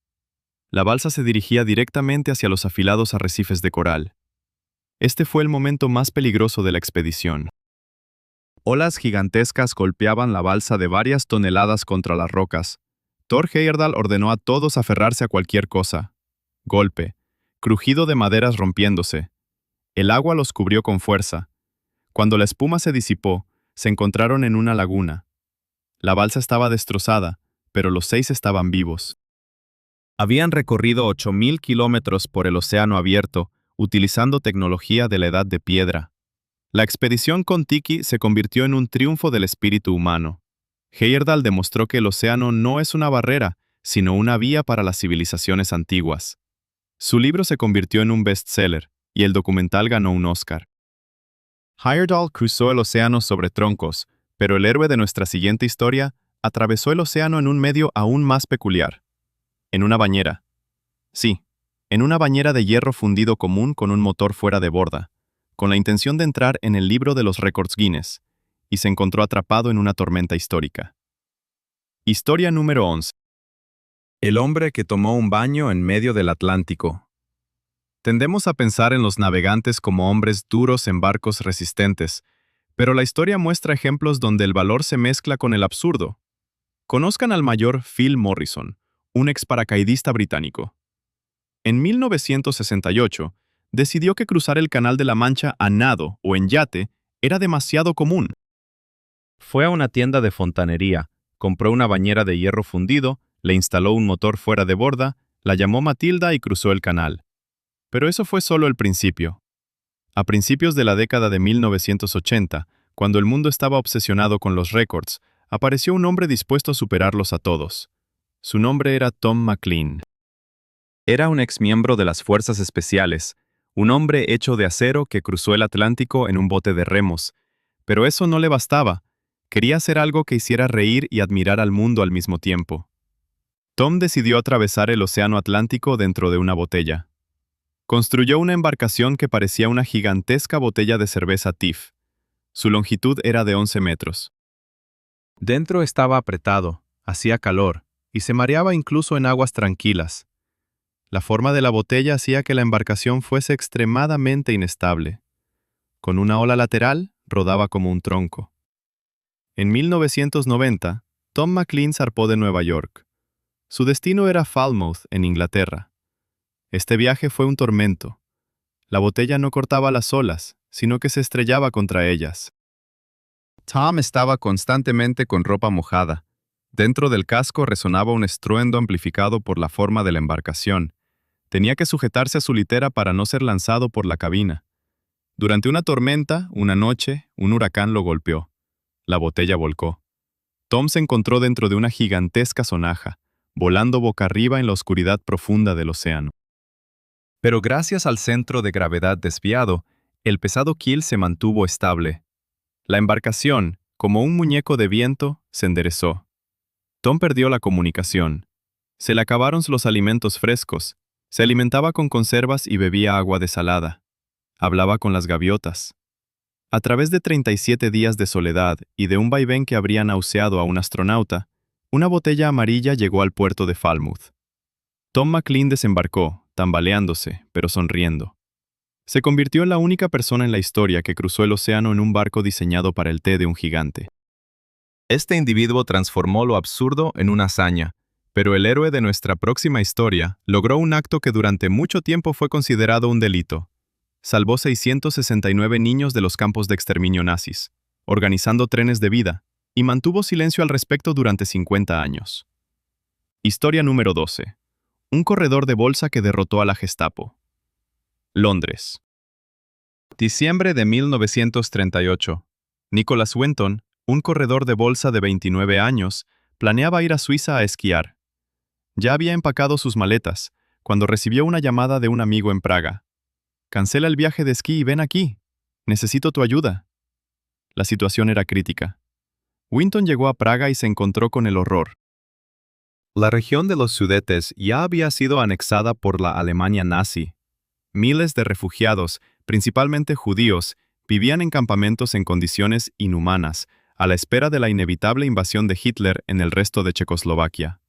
La balsa se dirigía directamente hacia los afilados arrecifes de coral. Este fue el momento más peligroso de la expedición. Olas gigantescas golpeaban la balsa de varias toneladas contra las rocas. Thor Heyerdahl ordenó a todos aferrarse a cualquier cosa. Golpe, crujido de maderas rompiéndose. El agua los cubrió con fuerza. Cuando la espuma se disipó, se encontraron en una laguna. La balsa estaba destrozada, pero los 6 estaban vivos. Habían recorrido 8.000 kilómetros por el océano abierto, utilizando tecnología de la Edad de Piedra. La expedición Kon-Tiki se convirtió en un triunfo del espíritu humano. Heyerdahl demostró que el océano no es una barrera, sino una vía para las civilizaciones antiguas. Su libro se convirtió en un bestseller, y el documental ganó un Oscar. Heyerdahl cruzó el océano sobre troncos, pero el héroe de nuestra siguiente historia atravesó el océano en un medio aún más peculiar. En una bañera. Sí, en una bañera de hierro fundido común con un motor fuera de borda, con la intención de entrar en el libro de los récords Guinness, y se encontró atrapado en una tormenta histórica. Historia número 11. El hombre que tomó un baño en medio del Atlántico. Tendemos a pensar en los navegantes como hombres duros en barcos resistentes, pero la historia muestra ejemplos donde el valor se mezcla con el absurdo. Conozcan al mayor Phil Morrison, un ex paracaidista británico. En 1968, decidió que cruzar el Canal de la Mancha a nado o en yate era demasiado común. Fue a una tienda de fontanería, compró una bañera de hierro fundido, le instaló un motor fuera de borda, la llamó Matilda y cruzó el canal. Pero eso fue solo el principio. A principios de la década de 1980, cuando el mundo estaba obsesionado con los récords, apareció un hombre dispuesto a superarlos a todos. Su nombre era Tom McLean. Era un exmiembro de las Fuerzas Especiales, un hombre hecho de acero que cruzó el Atlántico en un bote de remos. Pero eso no le bastaba. Quería hacer algo que hiciera reír y admirar al mundo al mismo tiempo. Tom decidió atravesar el océano Atlántico dentro de una botella. Construyó una embarcación que parecía una gigantesca botella de cerveza Tiff. Su longitud era de 11 metros. Dentro estaba apretado, hacía calor, y se mareaba incluso en aguas tranquilas. La forma de la botella hacía que la embarcación fuese extremadamente inestable. Con una ola lateral, rodaba como un tronco. En 1990, Tom McLean zarpó de Nueva York. Su destino era Falmouth, en Inglaterra. Este viaje fue un tormento. La botella no cortaba las olas, sino que se estrellaba contra ellas. Tom estaba constantemente con ropa mojada. Dentro del casco resonaba un estruendo amplificado por la forma de la embarcación. Tenía que sujetarse a su litera para no ser lanzado por la cabina. Durante una tormenta, una noche, un huracán lo golpeó. La botella volcó. Tom se encontró dentro de una gigantesca sonaja, volando boca arriba en la oscuridad profunda del océano. Pero gracias al centro de gravedad desviado, el pesado quil se mantuvo estable. La embarcación, como un muñeco de viento, se enderezó. Tom perdió la comunicación. Se le acabaron los alimentos frescos. Se alimentaba con conservas y bebía agua desalada. Hablaba con las gaviotas. A través de 37 días de soledad y de un vaivén que habría nauseado a un astronauta, una botella amarilla llegó al puerto de Falmouth. Tom McLean desembarcó, tambaleándose, pero sonriendo. Se convirtió en la única persona en la historia que cruzó el océano en un barco diseñado para el té de un gigante. Este individuo transformó lo absurdo en una hazaña, pero el héroe de nuestra próxima historia logró un acto que durante mucho tiempo fue considerado un delito. Salvó 669 niños de los campos de exterminio nazis, organizando trenes de vida, y mantuvo silencio al respecto durante 50 años. Historia número 12. Un corredor de bolsa que derrotó a la Gestapo. Londres. Diciembre de 1938. Nicholas Winton, un corredor de bolsa de 29 años, planeaba ir a Suiza a esquiar. Ya había empacado sus maletas, cuando recibió una llamada de un amigo en Praga. «Cancela el viaje de esquí y ven aquí. Necesito tu ayuda». La situación era crítica. Winton llegó a Praga y se encontró con el horror. La región de los Sudetes ya había sido anexada por la Alemania nazi. Miles de refugiados, principalmente judíos, vivían en campamentos en condiciones inhumanas, a la espera de la inevitable invasión de Hitler en el resto de Checoslovaquia.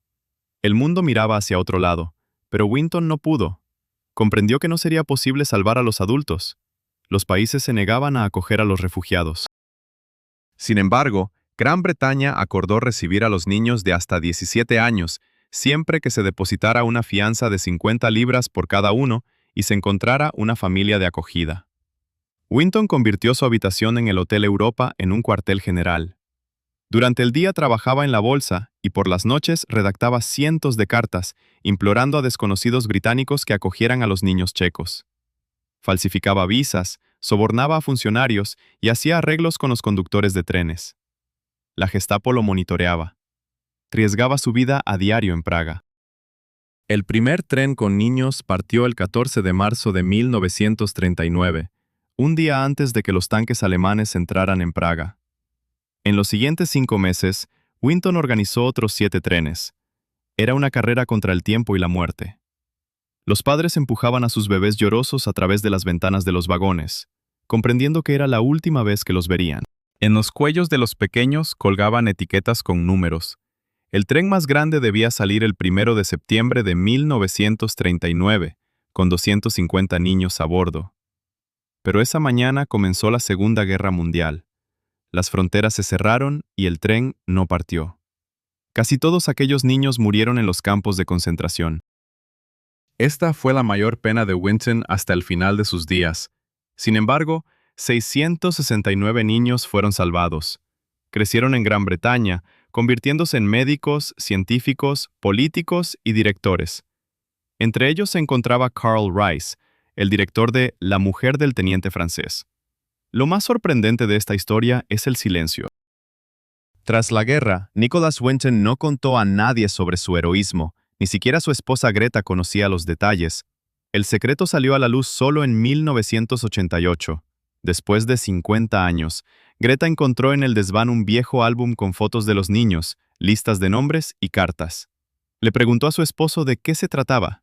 El mundo miraba hacia otro lado, pero Winton no pudo. Comprendió que no sería posible salvar a los adultos. Los países se negaban a acoger a los refugiados. Sin embargo, Gran Bretaña acordó recibir a los niños de hasta 17 años, siempre que se depositara una fianza de 50 libras por cada uno y se encontrara una familia de acogida. Winton convirtió su habitación en el Hotel Europa en un cuartel general. Durante el día trabajaba en la bolsa y por las noches redactaba cientos de cartas, implorando a desconocidos británicos que acogieran a los niños checos. Falsificaba visas, sobornaba a funcionarios y hacía arreglos con los conductores de trenes. La Gestapo lo monitoreaba. Riesgaba su vida a diario en Praga. El primer tren con niños partió el 14 de marzo de 1939, un día antes de que los tanques alemanes entraran en Praga. En los siguientes 5 meses, Winton organizó otros 7 trenes. Era una carrera contra el tiempo y la muerte. Los padres empujaban a sus bebés llorosos a través de las ventanas de los vagones, comprendiendo que era la última vez que los verían. En los cuellos de los pequeños colgaban etiquetas con números. El tren más grande debía salir el 1 de septiembre de 1939, con 250 niños a bordo. Pero esa mañana comenzó la Segunda Guerra Mundial. Las fronteras se cerraron y el tren no partió. Casi todos aquellos niños murieron en los campos de concentración. Esta fue la mayor pena de Winton hasta el final de sus días. Sin embargo, 669 niños fueron salvados. Crecieron en Gran Bretaña, convirtiéndose en médicos, científicos, políticos y directores. Entre ellos se encontraba Carl Rice, el director de La mujer del teniente francés. Lo más sorprendente de esta historia es el silencio. Tras la guerra, Nicholas Winton no contó a nadie sobre su heroísmo, ni siquiera su esposa Greta conocía los detalles. El secreto salió a la luz solo en 1988. Después de 50 años, Greta encontró en el desván un viejo álbum con fotos de los niños, listas de nombres y cartas. Le preguntó a su esposo de qué se trataba.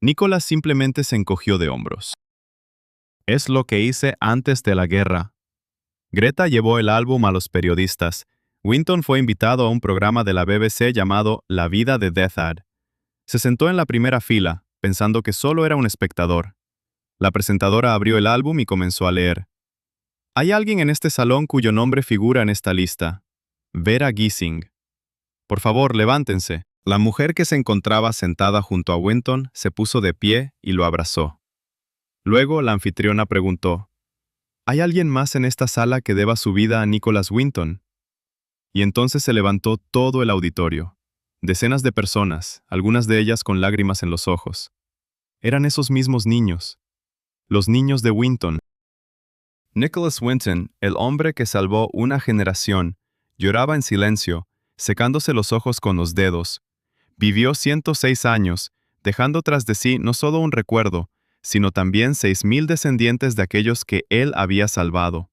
Nicholas simplemente se encogió de hombros. «Es lo que hice antes de la guerra». Greta llevó el álbum a los periodistas. Winton fue invitado a un programa de la BBC llamado La vida de Deathad. Se sentó en la primera fila, pensando que solo era un espectador. La presentadora abrió el álbum y comenzó a leer. «Hay alguien en este salón cuyo nombre figura en esta lista. Vera Gissing. Por favor, levántense». La mujer que se encontraba sentada junto a Winton se puso de pie y lo abrazó. Luego la anfitriona preguntó, «¿Hay alguien más en esta sala que deba su vida a Nicholas Winton?» Y entonces se levantó todo el auditorio. Decenas de personas, algunas de ellas con lágrimas en los ojos. Eran esos mismos niños. Los niños de Winton. Nicholas Winton, el hombre que salvó una generación, lloraba en silencio, secándose los ojos con los dedos. Vivió 106 años, dejando tras de sí no solo un recuerdo, sino también 6,000 descendientes de aquellos que él había salvado.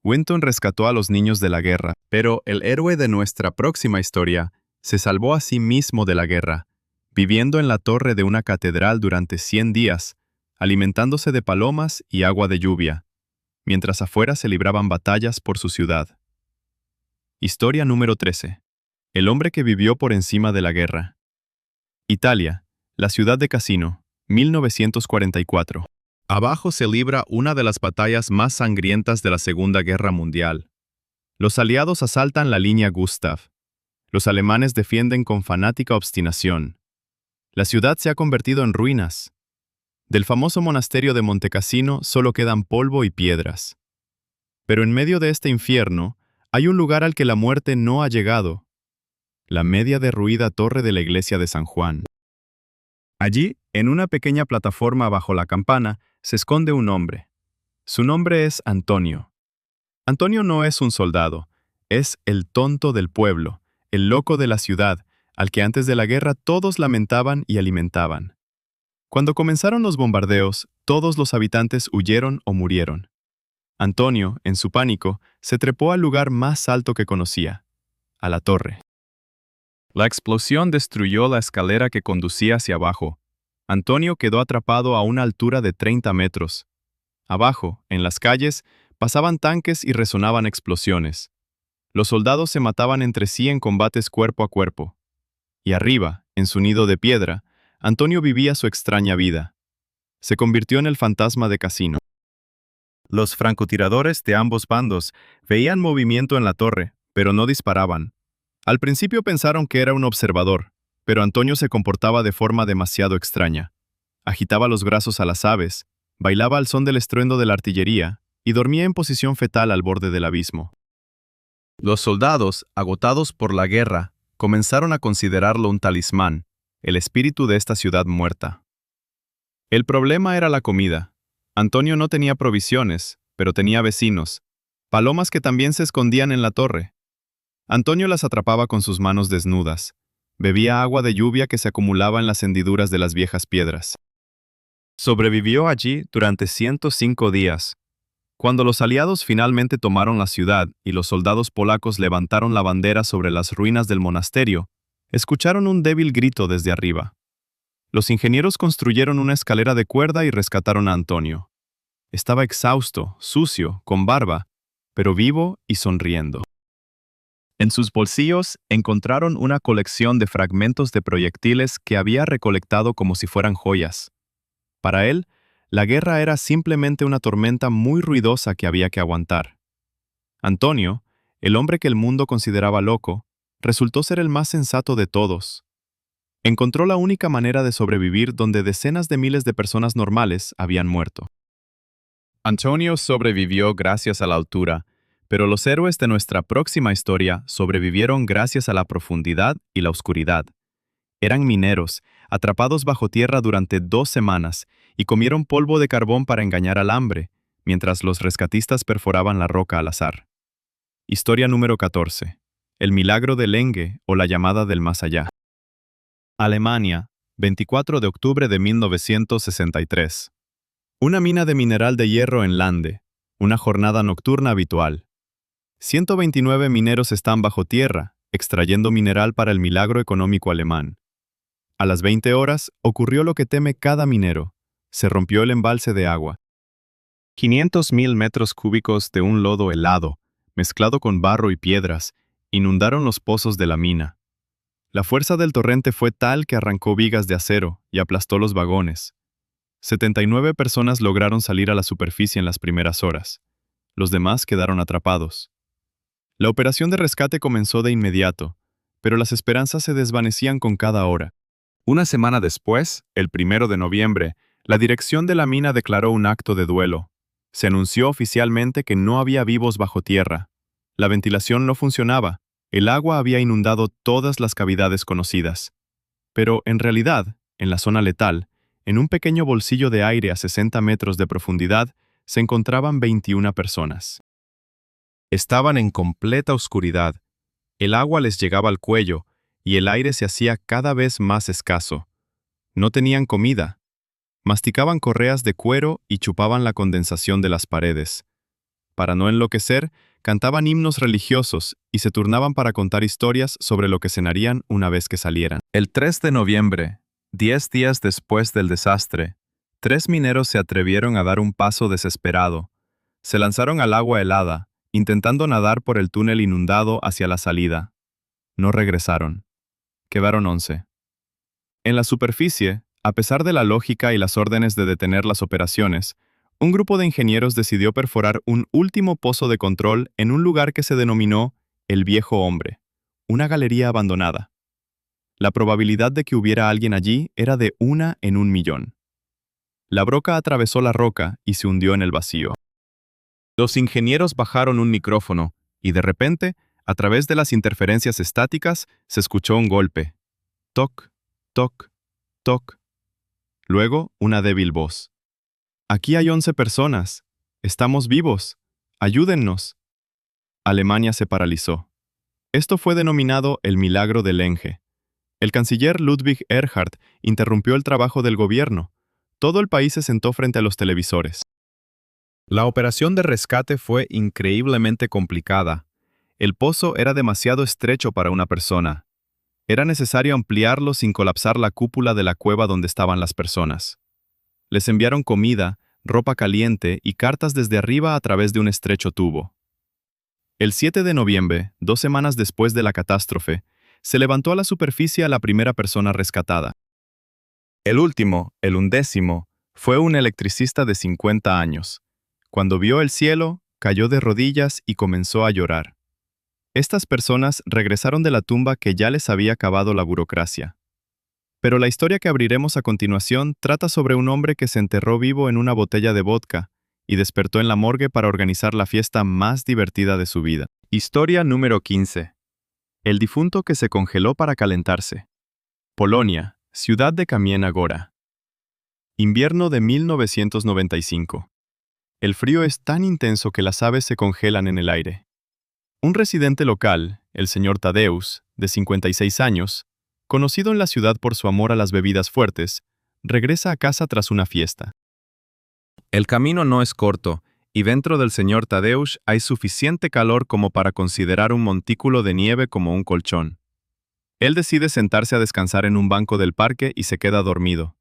Winton rescató a los niños de la guerra, pero el héroe de nuestra próxima historia se salvó a sí mismo de la guerra, viviendo en la torre de una catedral durante 100 días, alimentándose de palomas y agua de lluvia, mientras afuera se libraban batallas por su ciudad. Historia número 13. El hombre que vivió por encima de la guerra. Italia, la ciudad de Cassino, 1944. Abajo se libra una de las batallas más sangrientas de la Segunda Guerra Mundial. Los aliados asaltan la línea Gustav. Los alemanes defienden con fanática obstinación. La ciudad se ha convertido en ruinas. Del famoso monasterio de Montecassino solo quedan polvo y piedras. Pero en medio de este infierno, Hay un lugar al que la muerte no ha llegado, la media derruida torre de la iglesia de San Juan. Allí, en una pequeña plataforma bajo la campana, se esconde un hombre. Su nombre es Antonio. Antonio no es un soldado, es el tonto del pueblo, el loco de la ciudad, al que antes de la guerra todos lamentaban y alimentaban. Cuando comenzaron los bombardeos, todos los habitantes huyeron o murieron. Antonio, en su pánico, se trepó al lugar más alto que conocía, a la torre. La explosión destruyó la escalera que conducía hacia abajo. Antonio quedó atrapado a una altura de 30 metros. Abajo, en las calles, pasaban tanques y resonaban explosiones. Los soldados se mataban entre sí en combates cuerpo a cuerpo. Y arriba, en su nido de piedra, Antonio vivía su extraña vida. Se convirtió en el fantasma de Casino. Los francotiradores de ambos bandos veían movimiento en la torre, pero no disparaban. Al principio pensaron que era un observador, pero Antonio se comportaba de forma demasiado extraña. Agitaba los brazos a las aves, bailaba al son del estruendo de la artillería y dormía en posición fetal al borde del abismo. Los soldados, agotados por la guerra, comenzaron a considerarlo un talismán, el espíritu de esta ciudad muerta. El problema era la comida. Antonio no tenía provisiones, pero tenía vecinos, palomas que también se escondían en la torre. Antonio las atrapaba con sus manos desnudas. Bebía agua de lluvia que se acumulaba en las hendiduras de las viejas piedras. Sobrevivió allí durante 105 días. Cuando los aliados finalmente tomaron la ciudad y los soldados polacos levantaron la bandera sobre las ruinas del monasterio, escucharon un débil grito desde arriba. Los ingenieros construyeron una escalera de cuerda y rescataron a Antonio. Estaba exhausto, sucio, con barba, pero vivo y sonriendo. En sus bolsillos encontraron una colección de fragmentos de proyectiles que había recolectado como si fueran joyas. Para él, la guerra era simplemente una tormenta muy ruidosa que había que aguantar. Antonio, el hombre que el mundo consideraba loco, resultó ser el más sensato de todos. Encontró la única manera de sobrevivir donde decenas de miles de personas normales habían muerto. Antonio sobrevivió gracias a la altura, pero los héroes de nuestra próxima historia sobrevivieron gracias a la profundidad y la oscuridad. Eran mineros, atrapados bajo tierra durante 2 semanas, y comieron polvo de carbón para engañar al hambre, mientras los rescatistas perforaban la roca al azar. Historia número 14. El milagro del Lenge o la llamada del más allá. Alemania, 24 de octubre de 1963. Una mina de mineral de hierro en Lande. Una jornada nocturna habitual. 129 mineros están bajo tierra, extrayendo mineral para el milagro económico alemán. A las 20 horas ocurrió lo que teme cada minero. Se rompió el embalse de agua. 500.000 metros cúbicos de un lodo helado, mezclado con barro y piedras, inundaron los pozos de la mina. La fuerza del torrente fue tal que arrancó vigas de acero y aplastó los vagones. 79 personas lograron salir a la superficie en las primeras horas. Los demás quedaron atrapados. La operación de rescate comenzó de inmediato, pero las esperanzas se desvanecían con cada hora. Una semana después, el 1 de noviembre, la dirección de la mina declaró un acto de duelo. Se anunció oficialmente que no había vivos bajo tierra. La ventilación no funcionaba. El agua había inundado todas las cavidades conocidas. Pero, en realidad, en la zona letal, en un pequeño bolsillo de aire a 60 metros de profundidad, se encontraban 21 personas. Estaban en completa oscuridad. El agua les llegaba al cuello y el aire se hacía cada vez más escaso. No tenían comida. Masticaban correas de cuero y chupaban la condensación de las paredes. Para no enloquecer, cantaban himnos religiosos y se turnaban para contar historias sobre lo que cenarían una vez que salieran. El 3 de noviembre, 10 días después del desastre, 3 mineros se atrevieron a dar un paso desesperado. Se lanzaron al agua helada, intentando nadar por el túnel inundado hacia la salida. No regresaron. Quedaron 11. En la superficie, a pesar de la lógica y las órdenes de detener las operaciones, un grupo de ingenieros decidió perforar un último pozo de control en un lugar que se denominó El Viejo Hombre, una galería abandonada. La probabilidad de que hubiera alguien allí era de 1 en 1.000.000. La broca atravesó la roca y se hundió en el vacío. Los ingenieros bajaron un micrófono y de repente, a través de las interferencias estáticas, se escuchó un golpe. Toc, toc, toc. Luego, una débil voz. Aquí hay 11 personas. Estamos vivos. Ayúdennos. Alemania se paralizó. Esto fue denominado el milagro de Lenge. El canciller Ludwig Erhard interrumpió el trabajo del gobierno. Todo el país se sentó frente a los televisores. La operación de rescate fue increíblemente complicada. El pozo era demasiado estrecho para una persona. Era necesario ampliarlo sin colapsar la cúpula de la cueva donde estaban las personas. Les enviaron comida, ropa caliente y cartas desde arriba a través de un estrecho tubo. El 7 de noviembre, 2 semanas después de la catástrofe, se levantó a la superficie a la primera persona rescatada. El último, el 11º, fue un electricista de 50 años. Cuando vio el cielo, cayó de rodillas y comenzó a llorar. Estas personas regresaron de la tumba que ya les había cavado la burocracia. Pero la historia que abriremos a continuación trata sobre un hombre que se enterró vivo en una botella de vodka y despertó en la morgue para organizar la fiesta más divertida de su vida. Historia número 15. El difunto que se congeló para calentarse. Polonia, ciudad de Kamienna Góra. Invierno de 1995. El frío es tan intenso que las aves se congelan en el aire. Un residente local, el señor Tadeusz, de 56 años, conocido en la ciudad por su amor a las bebidas fuertes, regresa a casa tras una fiesta. El camino no es corto, y dentro del señor Tadeusz hay suficiente calor como para considerar un montículo de nieve como un colchón. Él decide sentarse a descansar en un banco del parque y se queda dormido.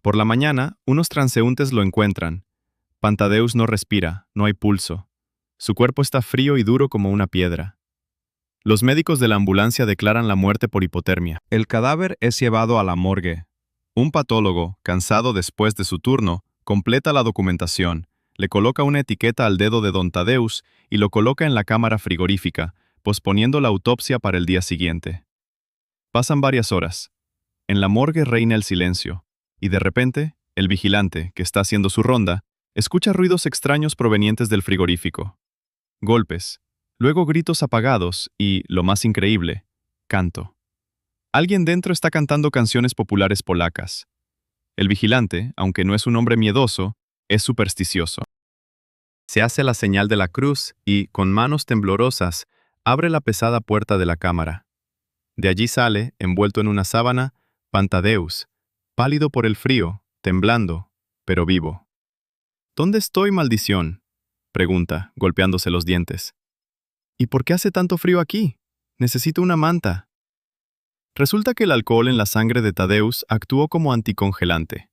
Por la mañana, unos transeúntes lo encuentran. Tadeusz no respira, no hay pulso. Su cuerpo está frío y duro como una piedra. Los médicos de la ambulancia declaran la muerte por hipotermia. El cadáver es llevado a la morgue. Un patólogo, cansado después de su turno, completa la documentación, le coloca una etiqueta al dedo de don Tadeusz y lo coloca en la cámara frigorífica, posponiendo la autopsia para el día siguiente. Pasan varias horas. En la morgue reina el silencio, y de repente, el vigilante, que está haciendo su ronda, escucha ruidos extraños provenientes del frigorífico. Golpes, luego gritos apagados y, lo más increíble, canto. Alguien dentro está cantando canciones populares polacas. El vigilante, aunque no es un hombre miedoso, es supersticioso. Se hace la señal de la cruz y, con manos temblorosas, abre la pesada puerta de la cámara. De allí sale, envuelto en una sábana, Tadeusz, pálido por el frío, temblando, pero vivo. ¿Dónde estoy, maldición?, pregunta, golpeándose los dientes. ¿Y por qué hace tanto frío aquí? Necesito una manta. Resulta que el alcohol en la sangre de Tadeusz actuó como anticongelante.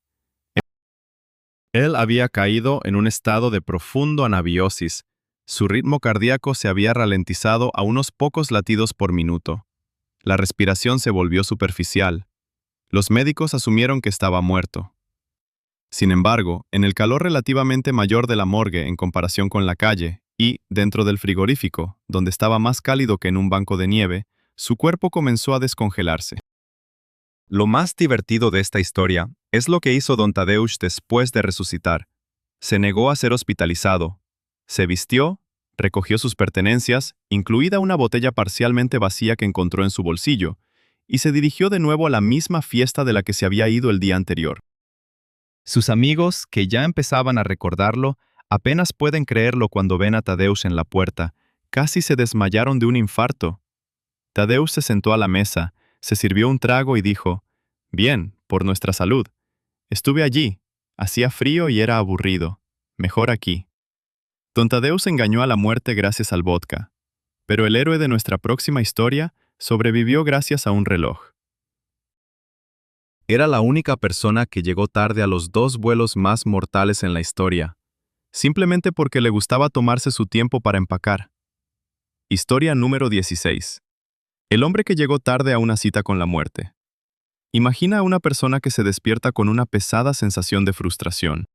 Él había caído en un estado de profundo anabiosis. Su ritmo cardíaco se había ralentizado a unos pocos latidos por minuto. La respiración se volvió superficial. Los médicos asumieron que estaba muerto. Sin embargo, en el calor relativamente mayor de la morgue en comparación con la calle, y, dentro del frigorífico, donde estaba más cálido que en un banco de nieve, su cuerpo comenzó a descongelarse. Lo más divertido de esta historia es lo que hizo don Tadeusz después de resucitar. Se negó a ser hospitalizado. Se vistió, recogió sus pertenencias, incluida una botella parcialmente vacía que encontró en su bolsillo, y se dirigió de nuevo a la misma fiesta de la que se había ido el día anterior. Sus amigos, que ya empezaban a recordarlo, apenas pueden creerlo cuando ven a Tadeusz en la puerta. Casi se desmayaron de un infarto. Tadeusz se sentó a la mesa, se sirvió un trago y dijo: «Bien, por nuestra salud. Estuve allí. Hacía frío y era aburrido. Mejor aquí». Don Tadeusz engañó a la muerte gracias al vodka. Pero el héroe de nuestra próxima historia sobrevivió gracias a un reloj. Era la única persona que llegó tarde a los 2 vuelos más mortales en la historia, simplemente porque le gustaba tomarse su tiempo para empacar. Historia número 16. El hombre que llegó tarde a una cita con la muerte. Imagina a una persona que se despierta con una pesada sensación de frustración.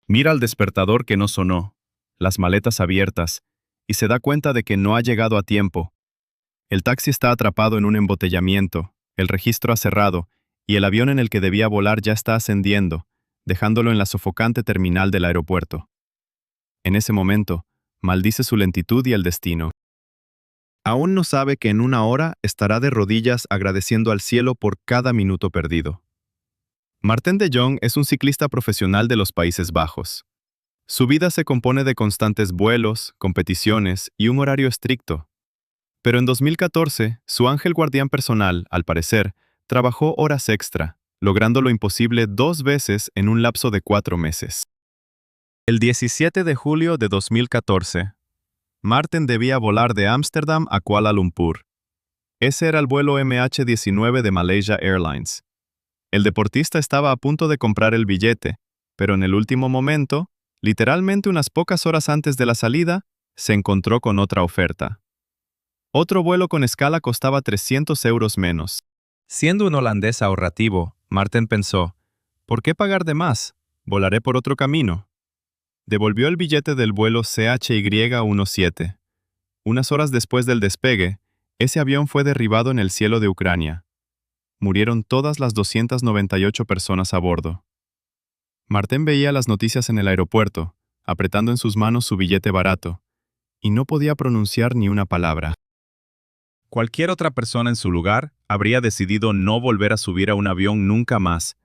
Mira al despertador que no sonó, las maletas abiertas, y se da cuenta de que no ha llegado a tiempo. El taxi está atrapado en un embotellamiento, el registro ha cerrado, y el avión en el que debía volar ya está ascendiendo, dejándolo en la sofocante terminal del aeropuerto. En ese momento, maldice su lentitud y el destino. Aún no sabe que en una hora estará de rodillas agradeciendo al cielo por cada minuto perdido. Martin de Jong es un ciclista profesional de los Países Bajos. Su vida se compone de constantes vuelos, competiciones y un horario estricto. Pero en 2014, su ángel guardián personal, al parecer, trabajó horas extra, logrando lo imposible 2 veces en un lapso de 4 meses. El 17 de julio de 2014, Martin debía volar de Ámsterdam a Kuala Lumpur. Ese era el vuelo MH19 de Malaysia Airlines. El deportista estaba a punto de comprar el billete, pero en el último momento, literalmente unas pocas horas antes de la salida, se encontró con otra oferta. Otro vuelo con escala costaba 300 euros menos. Siendo un holandés ahorrativo, Martin pensó, ¿por qué pagar de más? Volaré por otro camino. Devolvió el billete del vuelo CHY-17. Unas horas después del despegue, ese avión fue derribado en el cielo de Ucrania. Murieron todas las 298 personas a bordo. Martin veía las noticias en el aeropuerto, apretando en sus manos su billete barato, y no podía pronunciar ni una palabra. Cualquier otra persona en su lugar habría decidido no volver a subir a un avión nunca más.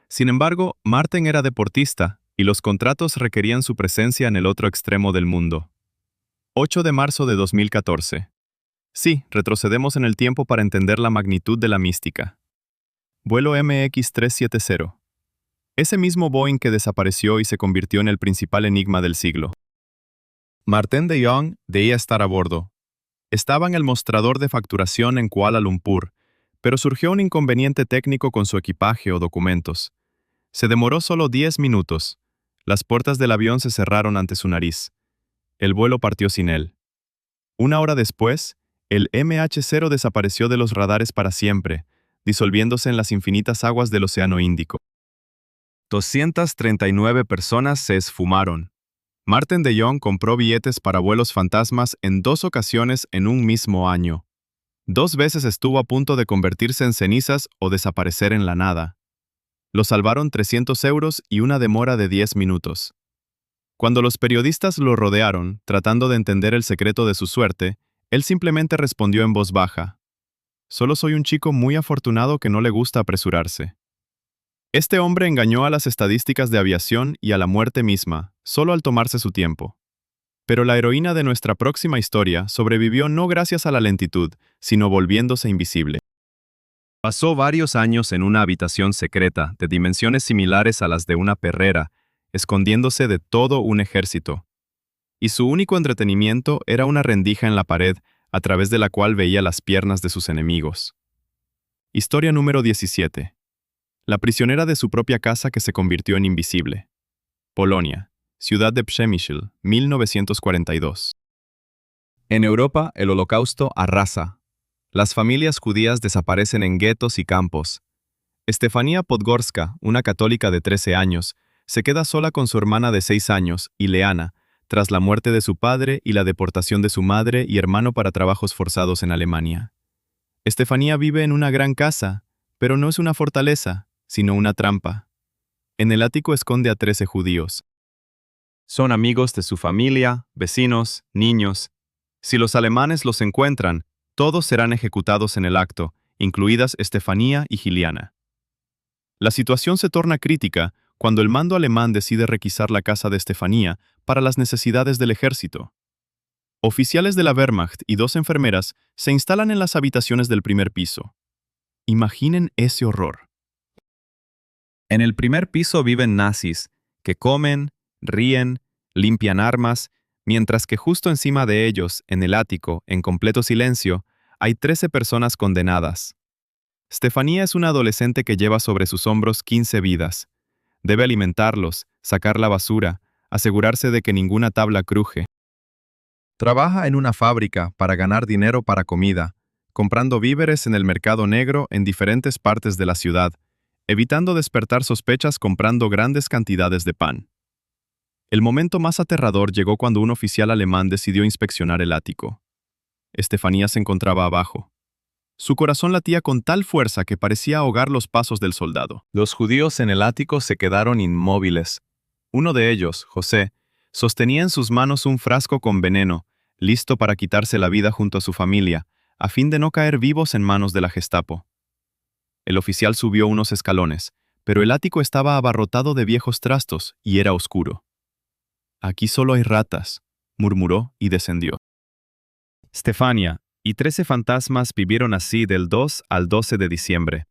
Sin embargo, Martin era deportista y los contratos requerían su presencia en el otro extremo del mundo. 8 de marzo de 2014. Sí, retrocedemos en el tiempo para entender la magnitud de la mística. Vuelo MX370. Ese mismo Boeing que desapareció y se convirtió en el principal enigma del siglo. Martin de Jong debía estar a bordo. Estaba en el mostrador de facturación en Kuala Lumpur, pero surgió un inconveniente técnico con su equipaje o documentos. Se demoró solo 10 minutos. Las puertas del avión se cerraron ante su nariz. El vuelo partió sin él. Una hora después, el MH0 desapareció de los radares para siempre, disolviéndose en las infinitas aguas del Océano Índico. 239 personas se esfumaron. Martin de Jong compró billetes para vuelos fantasmas en 2 ocasiones en un mismo año. 2 veces estuvo a punto de convertirse en cenizas o desaparecer en la nada. Lo salvaron 300 euros y una demora de 10 minutos. Cuando los periodistas lo rodearon, tratando de entender el secreto de su suerte, él simplemente respondió en voz baja: «Solo soy un chico muy afortunado que no le gusta apresurarse». Este hombre engañó a las estadísticas de aviación y a la muerte misma, solo al tomarse su tiempo. Pero la heroína de nuestra próxima historia sobrevivió no gracias a la lentitud, sino volviéndose invisible. Pasó varios años en una habitación secreta de dimensiones similares a las de una perrera, escondiéndose de todo un ejército. Y su único entretenimiento era una rendija en la pared, a través de la cual veía las piernas de sus enemigos. Historia número 17. La prisionera de su propia casa que se convirtió en invisible. Polonia, ciudad de Przemyśl, 1942. En Europa, el Holocausto arrasa. Las familias judías desaparecen en guetos y campos. Estefanía Podgorska, una católica de 13 años, se queda sola con su hermana de 6 años, Ileana, tras la muerte de su padre y la deportación de su madre y hermano para trabajos forzados en Alemania. Estefanía vive en una gran casa, pero no es una fortaleza, sino una trampa. En el ático esconde a 13 judíos. Son amigos de su familia, vecinos, niños. Si los alemanes los encuentran, todos serán ejecutados en el acto, incluidas Estefanía y Giliana. La situación se torna crítica cuando el mando alemán decide requisar la casa de Estefanía para las necesidades del ejército. Oficiales de la Wehrmacht y 2 enfermeras se instalan en las habitaciones del primer piso. Imaginen ese horror. En el primer piso viven nazis, que comen, ríen, limpian armas, mientras que justo encima de ellos, en el ático, en completo silencio, hay 13 personas condenadas. Estefanía es una adolescente que lleva sobre sus hombros 15 vidas. Debe alimentarlos, sacar la basura, asegurarse de que ninguna tabla cruje. Trabaja en una fábrica para ganar dinero para comida, comprando víveres en el mercado negro en diferentes partes de la ciudad, evitando despertar sospechas comprando grandes cantidades de pan. El momento más aterrador llegó cuando un oficial alemán decidió inspeccionar el ático. Estefanía se encontraba abajo. Su corazón latía con tal fuerza que parecía ahogar los pasos del soldado. Los judíos en el ático se quedaron inmóviles. Uno de ellos, José, Sostenía en sus manos un frasco con veneno, listo para quitarse la vida junto a su familia, a fin de no caer vivos en manos de la Gestapo. El oficial subió unos escalones, pero el ático estaba abarrotado de viejos trastos y era oscuro. «Aquí solo hay ratas», murmuró y descendió. Stefania y 13 fantasmas vivieron así del 2 al 12 de diciembre.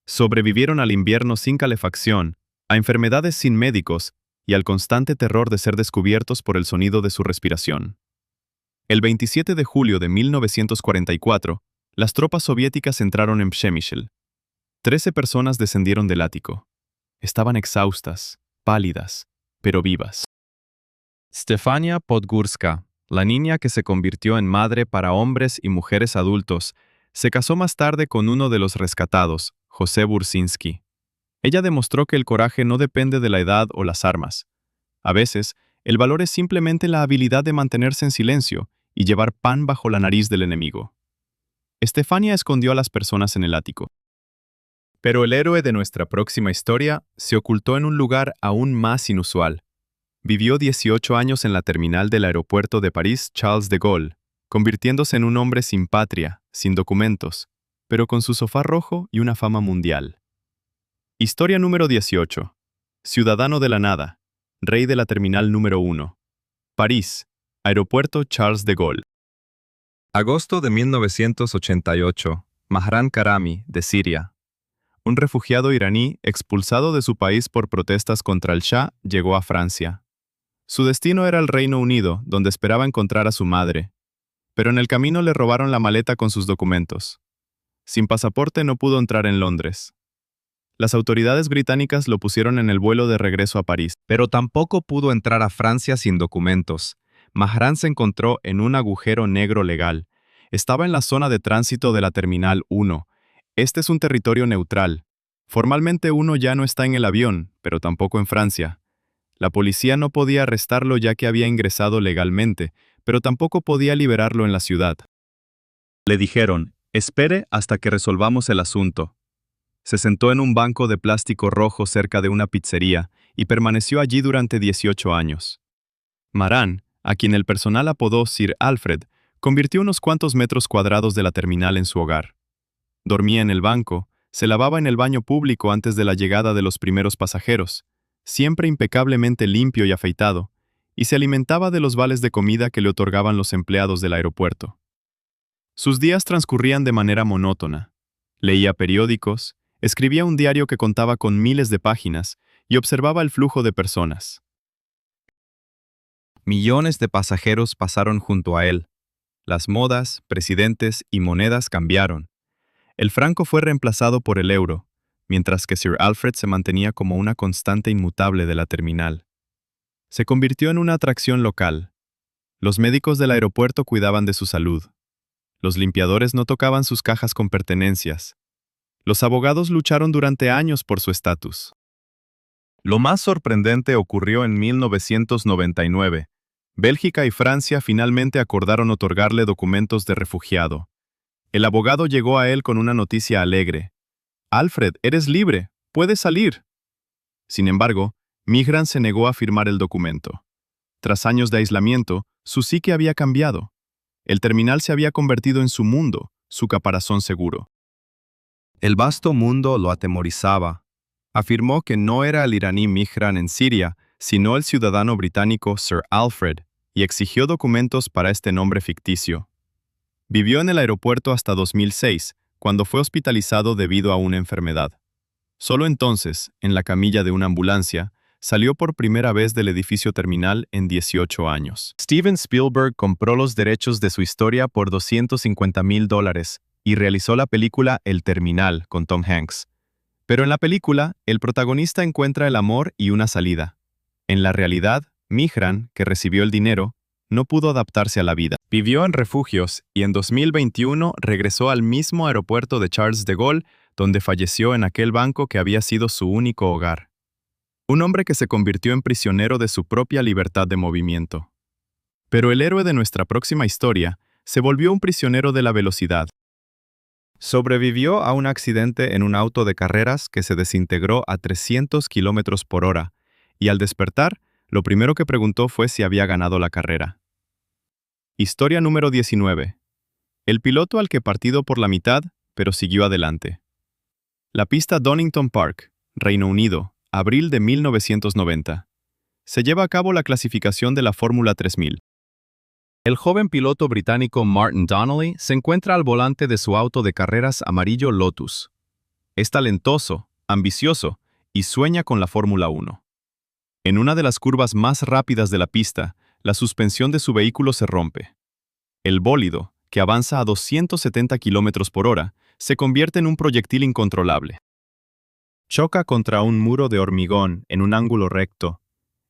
Sobrevivieron al invierno sin calefacción, a enfermedades sin médicos y al constante terror de ser descubiertos por el sonido de su respiración. El 27 de julio de 1944, las tropas soviéticas entraron en Przemysl. 13 personas descendieron del ático. Estaban exhaustas, pálidas, pero vivas. Stefania Podgórska, la niña que se convirtió en madre para hombres y mujeres adultos, se casó más tarde con uno de los rescatados, José Bursinski. Ella demostró que el coraje no depende de la edad o las armas. A veces, el valor es simplemente la habilidad de mantenerse en silencio y llevar pan bajo la nariz del enemigo. Stefania escondió a las personas en el ático. Pero el héroe de nuestra próxima historia se ocultó en un lugar aún más inusual. Vivió 18 años en la terminal del aeropuerto de París Charles de Gaulle, convirtiéndose en un hombre sin patria, sin documentos, pero con su sofá rojo y una fama mundial. Historia número 18. Ciudadano de la nada. Rey de la terminal número 1. París. Aeropuerto Charles de Gaulle. Agosto de 1988. Mahran Karami, de Siria. Un refugiado iraní expulsado de su país por protestas contra el Shah llegó a Francia. Su destino era el Reino Unido, donde esperaba encontrar a su madre. Pero en el camino le robaron la maleta con sus documentos. Sin pasaporte no pudo entrar en Londres. Las autoridades británicas lo pusieron en el vuelo de regreso a París, pero tampoco pudo entrar a Francia sin documentos. Mahran se encontró en un agujero negro legal. Estaba en la zona de tránsito de la Terminal 1. Este es un territorio neutral. Formalmente uno ya no está en el avión, pero tampoco en Francia. La policía no podía arrestarlo ya que había ingresado legalmente, pero tampoco podía liberarlo en la ciudad. Le dijeron, espere hasta que resolvamos el asunto. Se sentó en un banco de plástico rojo cerca de una pizzería y permaneció allí durante 18 años. Mahran, a quien el personal apodó Sir Alfred, convirtió unos cuantos metros cuadrados de la terminal en su hogar. Dormía en el banco, se lavaba en el baño público antes de la llegada de los primeros pasajeros, siempre impecablemente limpio y afeitado, y se alimentaba de los vales de comida que le otorgaban los empleados del aeropuerto. Sus días transcurrían de manera monótona. Leía periódicos, escribía un diario que contaba con miles de páginas y observaba el flujo de personas. Millones de pasajeros pasaron junto a él. Las modas, presidentes y monedas cambiaron. El franco fue reemplazado por el euro, mientras que Sir Alfred se mantenía como una constante inmutable de la terminal. Se convirtió en una atracción local. Los médicos del aeropuerto cuidaban de su salud. Los limpiadores no tocaban sus cajas con pertenencias. Los abogados lucharon durante años por su estatus. Lo más sorprendente ocurrió en 1999. Bélgica y Francia finalmente acordaron otorgarle documentos de refugiado. El abogado llegó a él con una noticia alegre. «Alfred, eres libre, puedes salir». Sin embargo, Mahran se negó a firmar el documento. Tras años de aislamiento, su psique había cambiado. El terminal se había convertido en su mundo, su caparazón seguro. El vasto mundo lo atemorizaba. Afirmó que no era el iraní Mahran en Siria, sino el ciudadano británico Sir Alfred, y exigió documentos para este nombre ficticio. Vivió en el aeropuerto hasta 2006, cuando fue hospitalizado debido a una enfermedad. Solo entonces, en la camilla de una ambulancia, salió por primera vez del edificio terminal en 18 años. Steven Spielberg compró los derechos de su historia por $250,000 y realizó la película El Terminal con Tom Hanks. Pero en la película, el protagonista encuentra el amor y una salida. En la realidad, Mahran, que recibió el dinero, no pudo adaptarse a la vida. Vivió en refugios y en 2021 regresó al mismo aeropuerto de Charles de Gaulle, donde falleció en aquel banco que había sido su único hogar. Un hombre que se convirtió en prisionero de su propia libertad de movimiento. Pero el héroe de nuestra próxima historia se volvió un prisionero de la velocidad. Sobrevivió a un accidente en un auto de carreras que se desintegró a 300 km/h, y al despertar, Lo primero que preguntó fue si había ganado la carrera. Historia número 19. El piloto al que partido por la mitad, pero siguió adelante. La pista Donington Park, Reino Unido, abril de 1990. Se lleva a cabo la clasificación de la Fórmula 3000. El joven piloto británico Martin Donnelly se encuentra al volante de su auto de carreras amarillo Lotus. Es talentoso, ambicioso y sueña con la Fórmula 1. En una de las curvas más rápidas de la pista, la suspensión de su vehículo se rompe. El bólido, que avanza a 270 km por hora, se convierte en un proyectil incontrolable. Choca contra un muro de hormigón en un ángulo recto.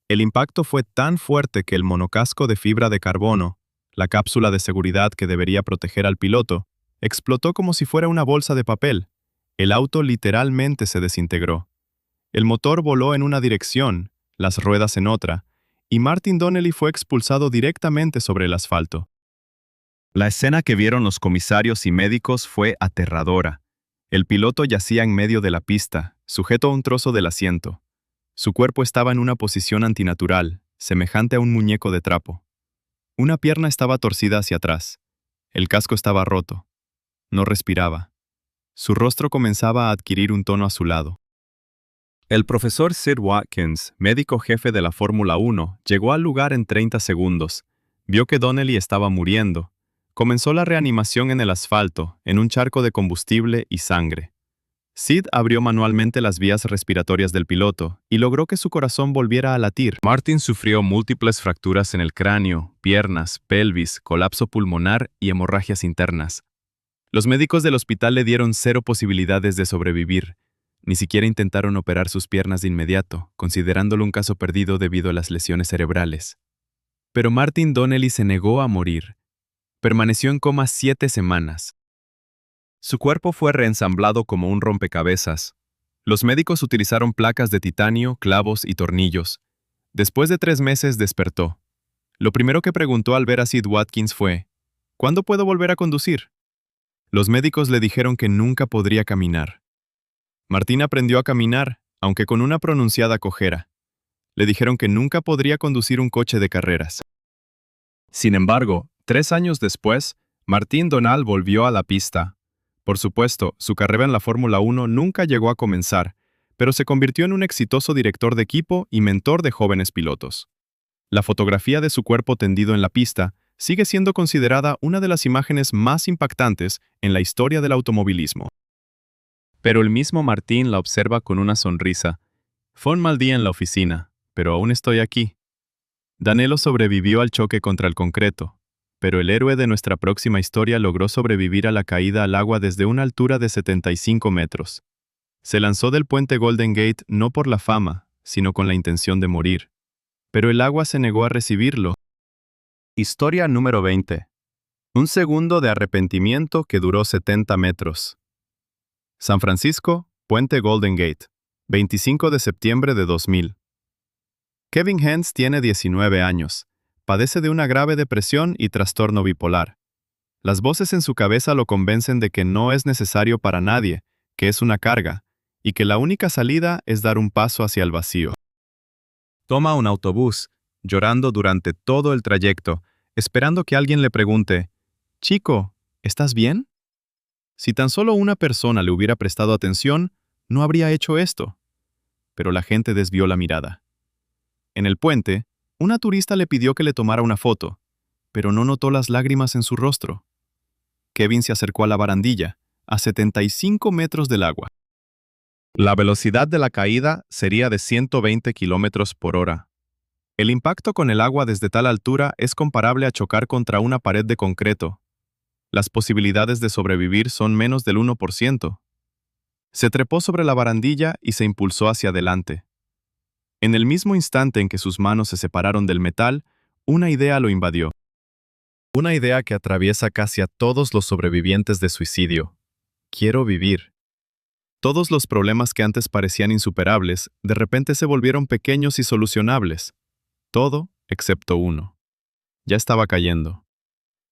El impacto fue tan fuerte que el monocasco de fibra de carbono, la cápsula de seguridad que debería proteger al piloto, explotó como si fuera una bolsa de papel. El auto literalmente se desintegró. El motor voló en una dirección, las ruedas en otra, y Martin Donnelly fue expulsado directamente sobre el asfalto. La escena que vieron los comisarios y médicos fue aterradora. El piloto yacía en medio de la pista, sujeto a un trozo del asiento. Su cuerpo estaba en una posición antinatural, semejante a un muñeco de trapo. Una pierna estaba torcida hacia atrás. El casco estaba roto. No respiraba. Su rostro comenzaba a adquirir un tono azulado. El profesor Sid Watkins, médico jefe de la Fórmula 1, llegó al lugar en 30 segundos. Vio que Donnelly estaba muriendo. Comenzó la reanimación en el asfalto, en un charco de combustible y sangre. Sid abrió manualmente las vías respiratorias del piloto y logró que su corazón volviera a latir. Martin sufrió múltiples fracturas en el cráneo, piernas, pelvis, colapso pulmonar y hemorragias internas. Los médicos del hospital le dieron 0 posibilidades de sobrevivir. Ni siquiera intentaron operar sus piernas de inmediato, considerándolo un caso perdido debido a las lesiones cerebrales. Pero Martin Donnelly se negó a morir. Permaneció en coma 7 semanas. Su cuerpo fue reensamblado como un rompecabezas. Los médicos utilizaron placas de titanio, clavos y tornillos. Después de 3 meses despertó. Lo primero que preguntó al ver a Sid Watkins fue, ¿cuándo puedo volver a conducir? Los médicos le dijeron que nunca podría caminar. Martín aprendió a caminar, aunque con una pronunciada cojera. Le dijeron que nunca podría conducir un coche de carreras. Sin embargo, 3 años después, Martin Donnelly volvió a la pista. Por supuesto, su carrera en la Fórmula 1 nunca llegó a comenzar, pero se convirtió en un exitoso director de equipo y mentor de jóvenes pilotos. La fotografía de su cuerpo tendido en la pista sigue siendo considerada una de las imágenes más impactantes en la historia del automovilismo. Pero el mismo Martín la observa con una sonrisa. Fue un mal día en la oficina, pero aún estoy aquí. Danilo sobrevivió al choque contra el concreto, pero el héroe de nuestra próxima historia logró sobrevivir a la caída al agua desde una altura de 75 metros. Se lanzó del puente Golden Gate no por la fama, sino con la intención de morir. Pero el agua se negó a recibirlo. Historia número 20. Un segundo de arrepentimiento que duró 70 metros. San Francisco, puente Golden Gate, 25 de septiembre de 2000. Kevin Hens tiene 19 años. Padece de una grave depresión y trastorno bipolar. Las voces en su cabeza lo convencen de que no es necesario para nadie, que es una carga, y que la única salida es dar un paso hacia el vacío. Toma un autobús, llorando durante todo el trayecto, esperando que alguien le pregunte, «Chico, ¿estás bien?». Si tan solo una persona le hubiera prestado atención, no habría hecho esto. Pero la gente desvió la mirada. En el puente, una turista le pidió que le tomara una foto, pero no notó las lágrimas en su rostro. Kevin se acercó a la barandilla, a 75 metros del agua. La velocidad de la caída sería de 120 kilómetros por hora. El impacto con el agua desde tal altura es comparable a chocar contra una pared de concreto. Las posibilidades de sobrevivir son menos del 1%. Se trepó sobre la barandilla y se impulsó hacia adelante. En el mismo instante en que sus manos se separaron del metal, una idea lo invadió. Una idea que atraviesa casi a todos los sobrevivientes de suicidio. Quiero vivir. Todos los problemas que antes parecían insuperables, de repente se volvieron pequeños y solucionables. Todo excepto uno. Ya estaba cayendo.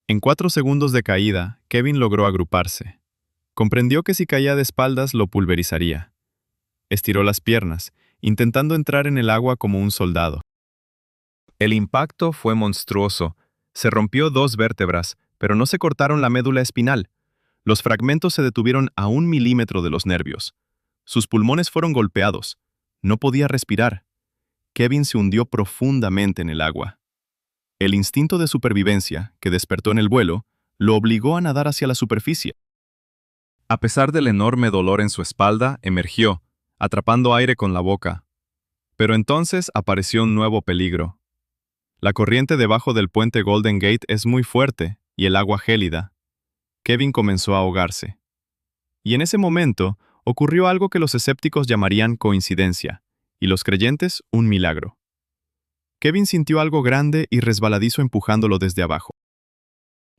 En 4 segundos de caída, Kevin logró agruparse. Comprendió que si caía de espaldas lo pulverizaría. Estiró las piernas, intentando entrar en el agua como un soldado. El impacto fue monstruoso. Se rompió 2 vértebras, pero no se cortaron la médula espinal. Los fragmentos se detuvieron a 1 milímetro de los nervios. Sus pulmones fueron golpeados. No podía respirar. Kevin se hundió profundamente en el agua. El instinto de supervivencia, que despertó en el vuelo, lo obligó a nadar hacia la superficie. A pesar del enorme dolor en su espalda, emergió, atrapando aire con la boca. Pero entonces apareció un nuevo peligro. La corriente debajo del puente Golden Gate es muy fuerte y el agua gélida. Kevin comenzó a ahogarse. Y en ese momento ocurrió algo que los escépticos llamarían coincidencia, y los creyentes un milagro. Kevin sintió algo grande y resbaladizo empujándolo desde abajo.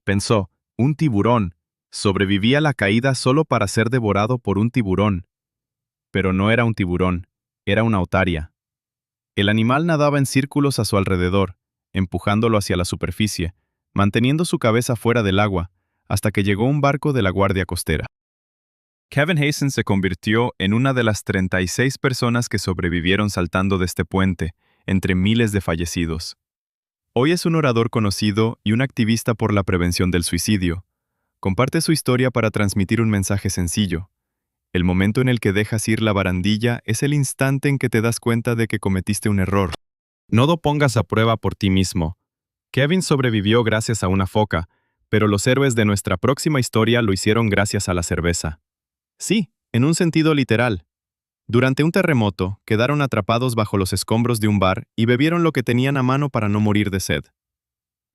Pensó, un tiburón. Sobrevivía la caída solo para ser devorado por un tiburón. Pero no era un tiburón, era una otaria. El animal nadaba en círculos a su alrededor, empujándolo hacia la superficie, manteniendo su cabeza fuera del agua, hasta que llegó un barco de la Guardia Costera. Kevin Hazen se convirtió en una de las 36 personas que sobrevivieron saltando de este puente, entre miles de fallecidos. Hoy es un orador conocido y un activista por la prevención del suicidio. Comparte su historia para transmitir un mensaje sencillo. El momento en el que dejas ir la barandilla es el instante en que te das cuenta de que cometiste un error. No lo pongas a prueba por ti mismo. Kevin sobrevivió gracias a una foca, pero los héroes de nuestra próxima historia lo hicieron gracias a la cerveza. Sí, en un sentido literal. Durante un terremoto, quedaron atrapados bajo los escombros de un bar y bebieron lo que tenían a mano para no morir de sed.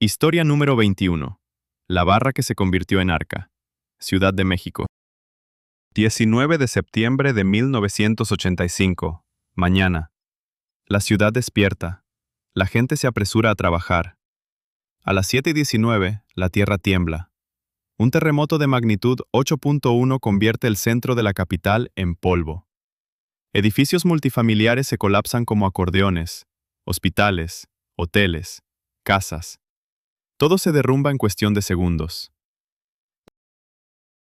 Historia número 21. La barra que se convirtió en arca. Ciudad de México. 19 de septiembre de 1985. Mañana. La ciudad despierta. La gente se apresura a trabajar. A las 7:19, la tierra tiembla. Un terremoto de magnitud 8.1 convierte el centro de la capital en polvo. Edificios multifamiliares se colapsan como acordeones, hospitales, hoteles, casas. Todo se derrumba en cuestión de segundos.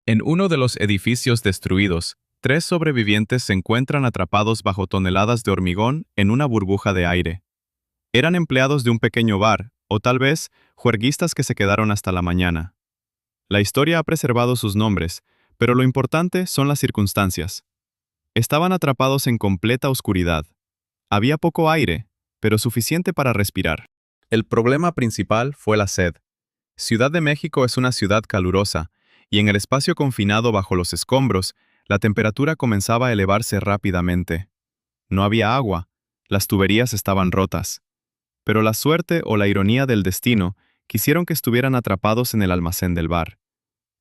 En uno de los edificios destruidos, 3 sobrevivientes se encuentran atrapados bajo toneladas de hormigón en una burbuja de aire. Eran empleados de un pequeño bar, o tal vez, juerguistas que se quedaron hasta la mañana. La historia ha preservado sus nombres, pero lo importante son las circunstancias. Estaban atrapados en completa oscuridad. Había poco aire, pero suficiente para respirar. El problema principal fue la sed. Ciudad de México es una ciudad calurosa, y en el espacio confinado bajo los escombros, la temperatura comenzaba a elevarse rápidamente. No había agua, las tuberías estaban rotas. Pero la suerte o la ironía del destino quisieron que estuvieran atrapados en el almacén del bar.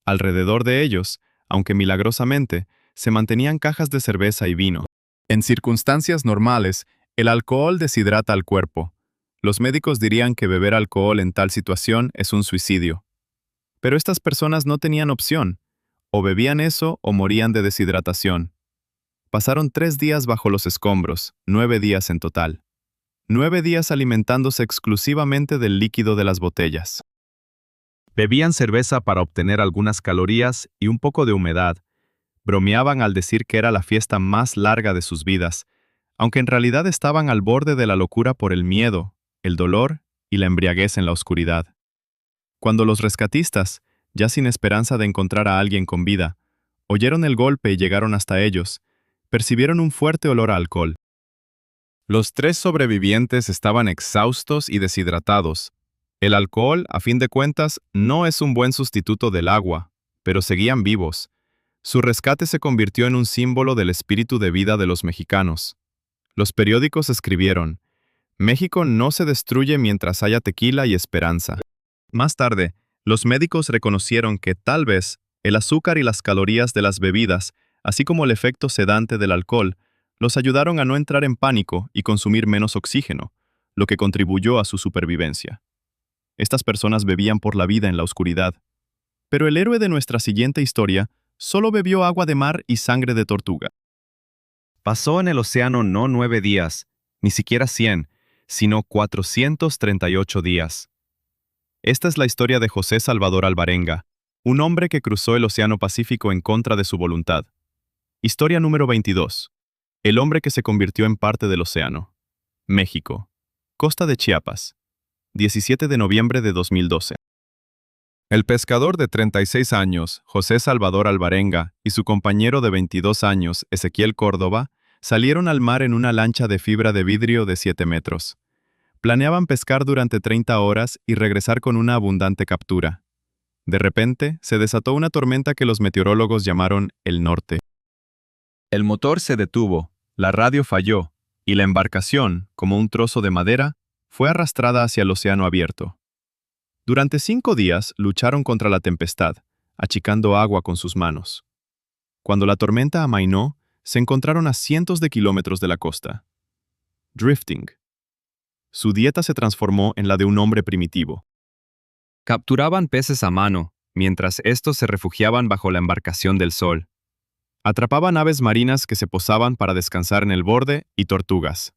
Alrededor de ellos, aunque milagrosamente, se mantenían cajas de cerveza y vino. En circunstancias normales, el alcohol deshidrata al cuerpo. Los médicos dirían que beber alcohol en tal situación es un suicidio. Pero estas personas no tenían opción. O bebían eso o morían de deshidratación. Pasaron 3 días bajo los escombros, 9 días en total. 9 días alimentándose exclusivamente del líquido de las botellas. Bebían cerveza para obtener algunas calorías y un poco de humedad. Bromeaban al decir que era la fiesta más larga de sus vidas, aunque en realidad estaban al borde de la locura por el miedo, el dolor y la embriaguez en la oscuridad. Cuando los rescatistas, ya sin esperanza de encontrar a alguien con vida, oyeron el golpe y llegaron hasta ellos, percibieron un fuerte olor a alcohol. Los 3 sobrevivientes estaban exhaustos y deshidratados. El alcohol, a fin de cuentas, no es un buen sustituto del agua, pero seguían vivos. Su rescate se convirtió en un símbolo del espíritu de vida de los mexicanos. Los periódicos escribieron: México no se destruye mientras haya tequila y esperanza. Más tarde, los médicos reconocieron que tal vez el azúcar y las calorías de las bebidas, así como el efecto sedante del alcohol, los ayudaron a no entrar en pánico y consumir menos oxígeno, lo que contribuyó a su supervivencia. Estas personas bebían por la vida en la oscuridad. Pero el héroe de nuestra siguiente historia solo bebió agua de mar y sangre de tortuga. Pasó en el océano no 9 días, ni siquiera 100, sino 438 días. Esta es la historia de José Salvador Alvarenga, un hombre que cruzó el Océano Pacífico en contra de su voluntad. Historia número 22. El hombre que se convirtió en parte del océano. México. Costa de Chiapas. 17 de noviembre de 2012. El pescador de 36 años, José Salvador Alvarenga, y su compañero de 22 años, Ezequiel Córdoba, salieron al mar en una lancha de fibra de vidrio de 7 metros. Planeaban pescar durante 30 horas y regresar con una abundante captura. De repente, se desató una tormenta que los meteorólogos llamaron el norte. El motor se detuvo, la radio falló, y la embarcación, como un trozo de madera, fue arrastrada hacia el océano abierto. Durante 5 días lucharon contra la tempestad, achicando agua con sus manos. Cuando la tormenta amainó, se encontraron a cientos de kilómetros de la costa. Drifting. Su dieta se transformó en la de un hombre primitivo. Capturaban peces a mano, mientras estos se refugiaban bajo la embarcación del sol. Atrapaban aves marinas que se posaban para descansar en el borde y tortugas.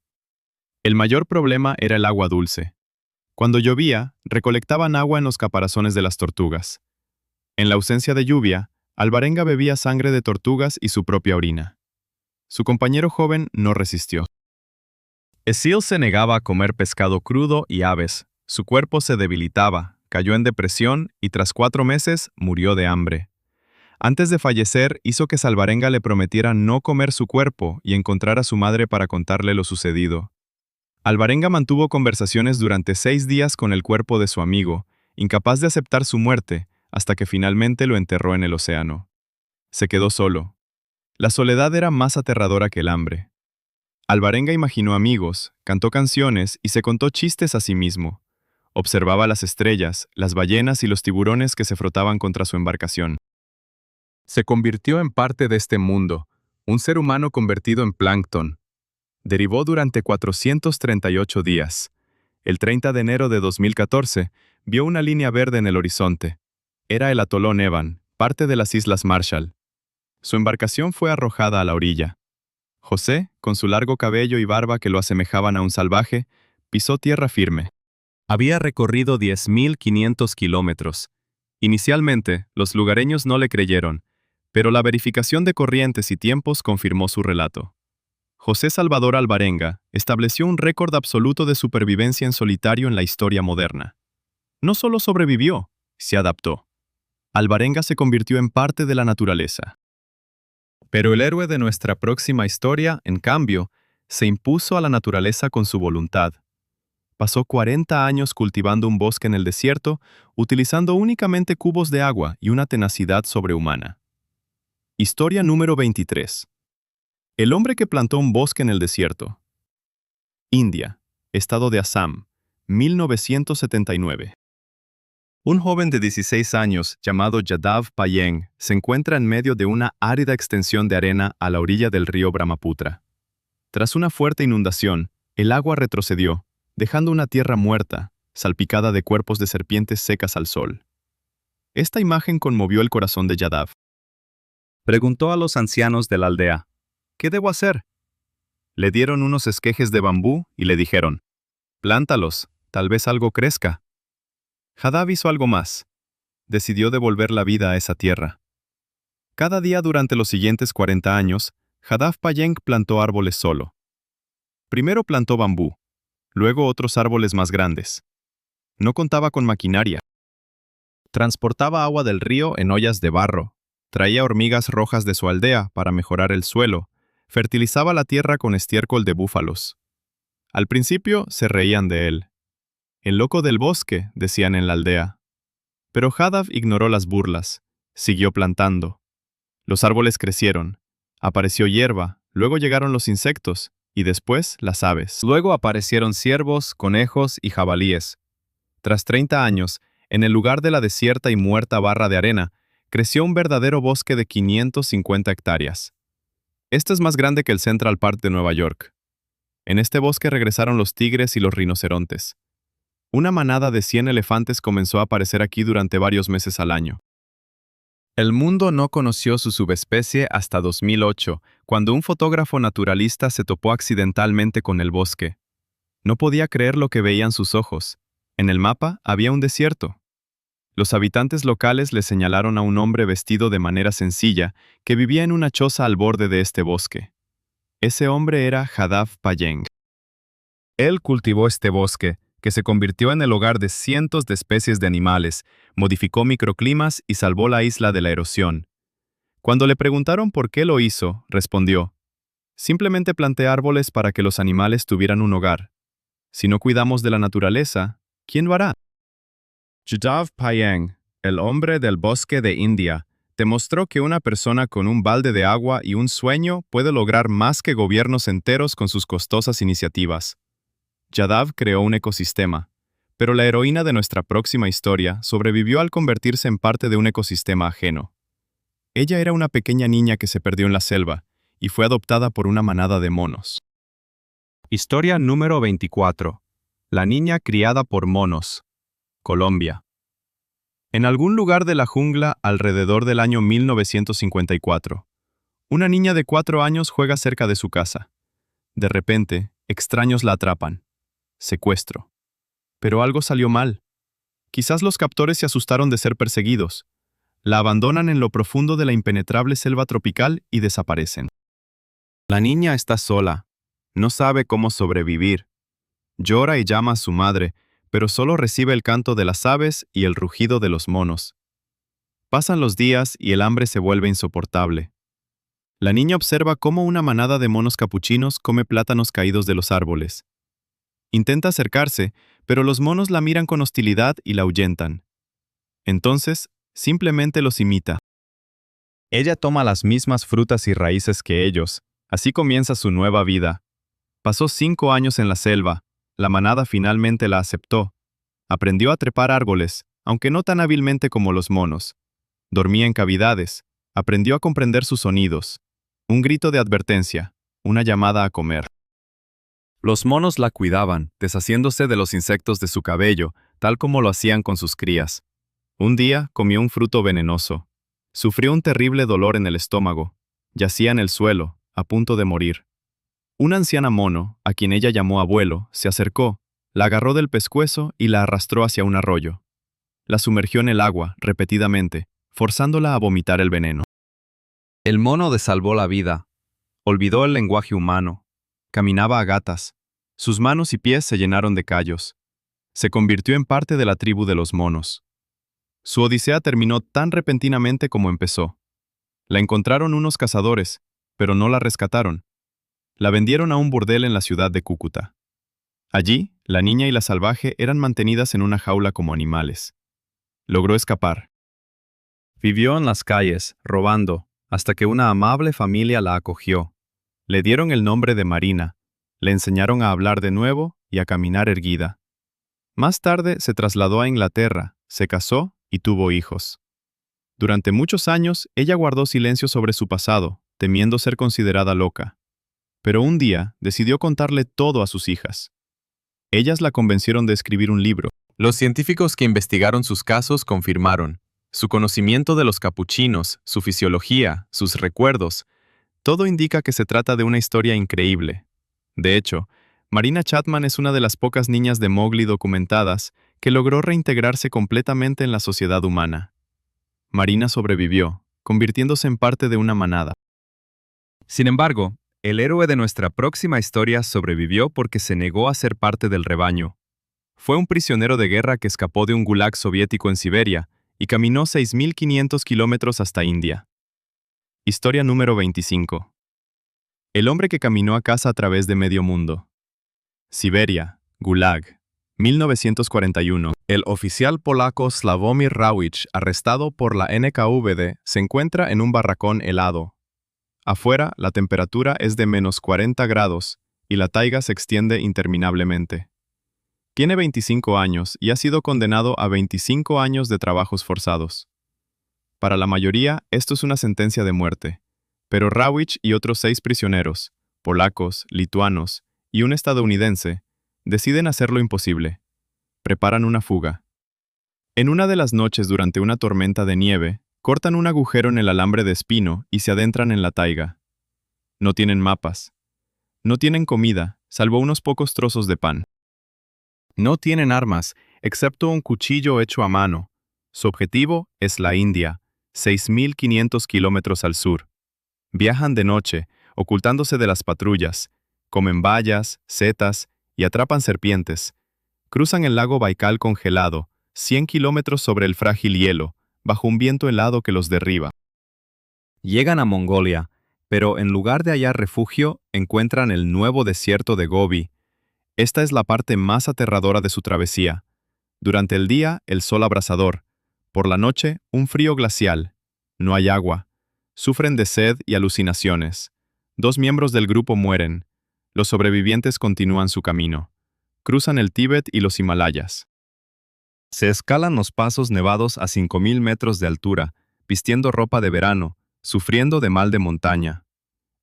El mayor problema era el agua dulce. Cuando llovía, recolectaban agua en los caparazones de las tortugas. En la ausencia de lluvia, Alvarenga bebía sangre de tortugas y su propia orina. Su compañero joven no resistió. Ezequiel se negaba a comer pescado crudo y aves. Su cuerpo se debilitaba, cayó en depresión y tras 4 meses murió de hambre. Antes de fallecer, hizo que Alvarenga le prometiera no comer su cuerpo y encontrar a su madre para contarle lo sucedido. Alvarenga mantuvo conversaciones durante 6 días con el cuerpo de su amigo, incapaz de aceptar su muerte, hasta que finalmente lo enterró en el océano. Se quedó solo. La soledad era más aterradora que el hambre. Alvarenga imaginó amigos, cantó canciones y se contó chistes a sí mismo. Observaba las estrellas, las ballenas y los tiburones que se frotaban contra su embarcación. Se convirtió en parte de este mundo, un ser humano convertido en plancton. Derivó durante 438 días. El 30 de enero de 2014, vio una línea verde en el horizonte. Era el atolón Evan, parte de las Islas Marshall. Su embarcación fue arrojada a la orilla. José, con su largo cabello y barba que lo asemejaban a un salvaje, pisó tierra firme. Había recorrido 10.500 kilómetros. Inicialmente, los lugareños no le creyeron, pero la verificación de corrientes y tiempos confirmó su relato. José Salvador Alvarenga estableció un récord absoluto de supervivencia en solitario en la historia moderna. No solo sobrevivió, se adaptó. Alvarenga se convirtió en parte de la naturaleza. Pero el héroe de nuestra próxima historia, en cambio, se impuso a la naturaleza con su voluntad. Pasó 40 años cultivando un bosque en el desierto, utilizando únicamente cubos de agua y una tenacidad sobrehumana. Historia número 23. El hombre que plantó un bosque en el desierto. India, estado de Assam, 1979. Un joven de 16 años llamado Yadav Payeng se encuentra en medio de una árida extensión de arena a la orilla del río Brahmaputra. Tras una fuerte inundación, el agua retrocedió, dejando una tierra muerta, salpicada de cuerpos de serpientes secas al sol. Esta imagen conmovió el corazón de Yadav. Preguntó a los ancianos de la aldea, ¿qué debo hacer? Le dieron unos esquejes de bambú y le dijeron, plántalos, tal vez algo crezca. Yadav hizo algo más. Decidió devolver la vida a esa tierra. Cada día durante los siguientes 40 años, Yadav Payeng plantó árboles solo. Primero plantó bambú, luego otros árboles más grandes. No contaba con maquinaria. Transportaba agua del río en ollas de barro, traía hormigas rojas de su aldea para mejorar el suelo, fertilizaba la tierra con estiércol de búfalos. Al principio se reían de él. El loco del bosque, decían en la aldea. Pero Yadav ignoró las burlas, siguió plantando. Los árboles crecieron, apareció hierba, luego llegaron los insectos, y después las aves. Luego aparecieron ciervos, conejos y jabalíes. Tras 30 años, en el lugar de la desierta y muerta barra de arena, creció un verdadero bosque de 550 hectáreas. Este es más grande que el Central Park de Nueva York. En este bosque regresaron los tigres y los rinocerontes. Una manada de 100 elefantes comenzó a aparecer aquí durante varios meses al año. El mundo no conoció su subespecie hasta 2008, cuando un fotógrafo naturalista se topó accidentalmente con el bosque. No podía creer lo que veían sus ojos. En el mapa había un desierto. Los habitantes locales le señalaron a un hombre vestido de manera sencilla que vivía en una choza al borde de este bosque. Ese hombre era Yadav Payeng. Él cultivó este bosque, que se convirtió en el hogar de cientos de especies de animales, modificó microclimas y salvó la isla de la erosión. Cuando le preguntaron por qué lo hizo, respondió: simplemente planté árboles para que los animales tuvieran un hogar. Si no cuidamos de la naturaleza, ¿quién lo hará? Jadav Payeng, el hombre del bosque de India, demostró que una persona con un balde de agua y un sueño puede lograr más que gobiernos enteros con sus costosas iniciativas. Jadav creó un ecosistema, pero la heroína de nuestra próxima historia sobrevivió al convertirse en parte de un ecosistema ajeno. Ella era una pequeña niña que se perdió en la selva y fue adoptada por una manada de monos. Historia número 24. La niña criada por monos. Colombia. En algún lugar de la jungla alrededor del año 1954, una niña de 4 años juega cerca de su casa. De repente, extraños la atrapan. Secuestro. Pero algo salió mal. Quizás los captores se asustaron de ser perseguidos. La abandonan en lo profundo de la impenetrable selva tropical y desaparecen. La niña está sola. No sabe cómo sobrevivir. Llora y llama a su madre, pero solo recibe el canto de las aves y el rugido de los monos. Pasan los días y el hambre se vuelve insoportable. La niña observa cómo una manada de monos capuchinos come plátanos caídos de los árboles. Intenta acercarse, pero los monos la miran con hostilidad y la ahuyentan. Entonces, simplemente los imita. Ella toma las mismas frutas y raíces que ellos. Así comienza su nueva vida. Pasó 5 años en la selva. La manada finalmente la aceptó. Aprendió a trepar árboles, aunque no tan hábilmente como los monos. Dormía en cavidades. Aprendió a comprender sus sonidos. Un grito de advertencia, una llamada a comer. Los monos la cuidaban, deshaciéndose de los insectos de su cabello, tal como lo hacían con sus crías. Un día comió un fruto venenoso. Sufrió un terrible dolor en el estómago. Yacía en el suelo, a punto de morir. Una anciana mono, a quien ella llamó abuelo, se acercó, la agarró del pescuezo y la arrastró hacia un arroyo. La sumergió en el agua, repetidamente, forzándola a vomitar el veneno. El mono le salvó la vida. Olvidó el lenguaje humano. Caminaba a gatas. Sus manos y pies se llenaron de callos. Se convirtió en parte de la tribu de los monos. Su odisea terminó tan repentinamente como empezó. La encontraron unos cazadores, pero no la rescataron. La vendieron a un burdel en la ciudad de Cúcuta. Allí, la niña y la salvaje eran mantenidas en una jaula como animales. Logró escapar. Vivió en las calles, robando, hasta que una amable familia la acogió. Le dieron el nombre de Marina, le enseñaron a hablar de nuevo y a caminar erguida. Más tarde se trasladó a Inglaterra, se casó y tuvo hijos. Durante muchos años, ella guardó silencio sobre su pasado, temiendo ser considerada loca. Pero un día decidió contarle todo a sus hijas. Ellas la convencieron de escribir un libro. Los científicos que investigaron sus casos confirmaron su conocimiento de los capuchinos, su fisiología, sus recuerdos. Todo indica que se trata de una historia increíble. De hecho, Marina Chapman es una de las pocas niñas de Mowgli documentadas que logró reintegrarse completamente en la sociedad humana. Marina sobrevivió, convirtiéndose en parte de una manada. Sin embargo, el héroe de nuestra próxima historia sobrevivió porque se negó a ser parte del rebaño. Fue un prisionero de guerra que escapó de un gulag soviético en Siberia y caminó 6.500 kilómetros hasta India. Historia número 25. El hombre que caminó a casa a través de medio mundo. Siberia, Gulag, 1941. El oficial polaco Sławomir Rawicz, arrestado por la NKVD, se encuentra en un barracón helado. Afuera, la temperatura es de menos 40 grados y la taiga se extiende interminablemente. Tiene 25 años y ha sido condenado a 25 años de trabajos forzados. Para la mayoría, esto es una sentencia de muerte, pero Rawicz y otros 6 prisioneros, polacos, lituanos y un estadounidense, deciden hacer lo imposible. Preparan una fuga. En una de las noches durante una tormenta de nieve, cortan un agujero en el alambre de espino y se adentran en la taiga. No tienen mapas. No tienen comida, salvo unos pocos trozos de pan. No tienen armas, excepto un cuchillo hecho a mano. Su objetivo es la India, 6.500 kilómetros al sur. Viajan de noche, ocultándose de las patrullas, comen bayas, setas y atrapan serpientes. Cruzan el lago Baikal congelado, 100 kilómetros sobre el frágil hielo, bajo un viento helado que los derriba. Llegan a Mongolia, pero en lugar de hallar refugio, encuentran el nuevo desierto de Gobi. Esta es la parte más aterradora de su travesía. Durante el día, el sol abrasador. Por la noche, un frío glacial. No hay agua. Sufren de sed y alucinaciones. 2 miembros del grupo mueren. Los sobrevivientes continúan su camino. Cruzan el Tíbet y los Himalayas. Se escalan los pasos nevados a 5.000 metros de altura, vistiendo ropa de verano, sufriendo de mal de montaña.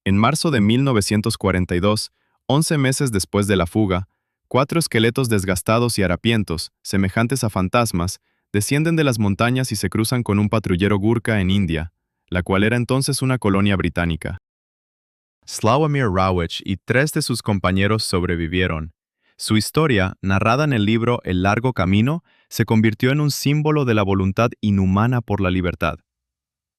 En marzo de 1942, 11 meses después de la fuga, 4 esqueletos desgastados y harapientos, semejantes a fantasmas, descienden de las montañas y se cruzan con un patrullero Gurkha en India, la cual era entonces una colonia británica. Slawomir Rawicz y 3 de sus compañeros sobrevivieron. Su historia, narrada en el libro El largo camino, se convirtió en un símbolo de la voluntad inhumana por la libertad.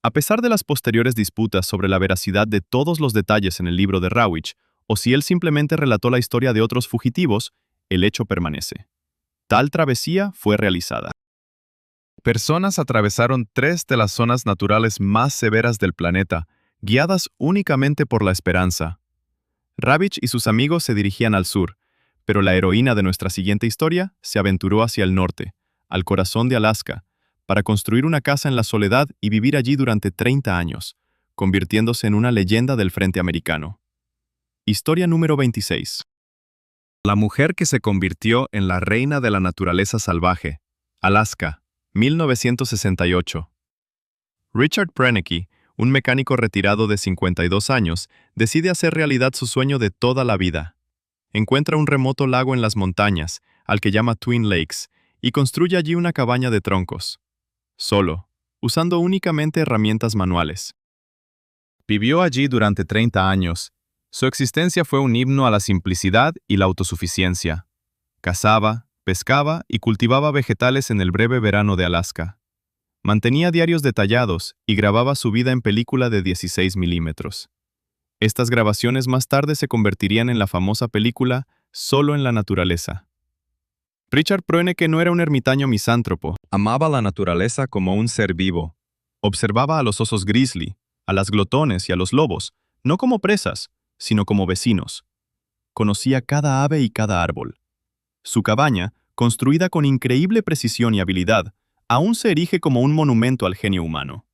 A pesar de las posteriores disputas sobre la veracidad de todos los detalles en el libro de Rawicz, o si él simplemente relató la historia de otros fugitivos, el hecho permanece. Tal travesía fue realizada. Personas atravesaron 3 de las zonas naturales más severas del planeta, guiadas únicamente por la esperanza. Rawicz y sus amigos se dirigían al sur, pero la heroína de nuestra siguiente historia se aventuró hacia el norte, al corazón de Alaska, para construir una casa en la soledad y vivir allí durante 30 años, convirtiéndose en una leyenda del frente americano. Historia número 26. La mujer que se convirtió en la reina de la naturaleza salvaje. Alaska, 1968. Richard Proenneke, un mecánico retirado de 52 años, decide hacer realidad su sueño de toda la vida. Encuentra un remoto lago en las montañas, al que llama Twin Lakes, y construye allí una cabaña de troncos. Solo, usando únicamente herramientas manuales. Vivió allí durante 30 años. Su existencia fue un himno a la simplicidad y la autosuficiencia. Cazaba, pescaba y cultivaba vegetales en el breve verano de Alaska. Mantenía diarios detallados y grababa su vida en película de 16 milímetros. Estas grabaciones más tarde se convertirían en la famosa película Solo en la naturaleza. Richard Proenneke no era un ermitaño misántropo. Amaba la naturaleza como un ser vivo. Observaba a los osos grizzly, a las glotones y a los lobos, no como presas, sino como vecinos. Conocía cada ave y cada árbol. Su cabaña, construida con increíble precisión y habilidad, aún se erige como un monumento al genio humano.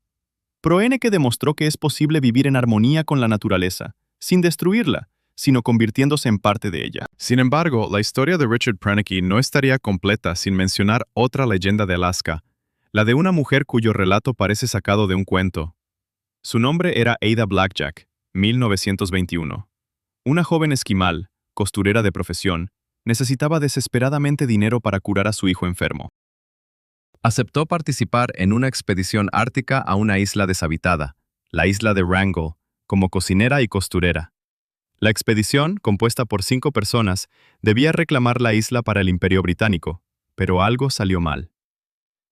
Proenneke demostró que es posible vivir en armonía con la naturaleza, sin destruirla, sino convirtiéndose en parte de ella. Sin embargo, la historia de Richard Proenneke no estaría completa sin mencionar otra leyenda de Alaska, la de una mujer cuyo relato parece sacado de un cuento. Su nombre era Ada Blackjack, 1921. Una joven esquimal, costurera de profesión, necesitaba desesperadamente dinero para curar a su hijo enfermo. Aceptó participar en una expedición ártica a una isla deshabitada, la isla de Wrangell, como cocinera y costurera. La expedición, compuesta por 5 personas, debía reclamar la isla para el Imperio Británico, pero algo salió mal.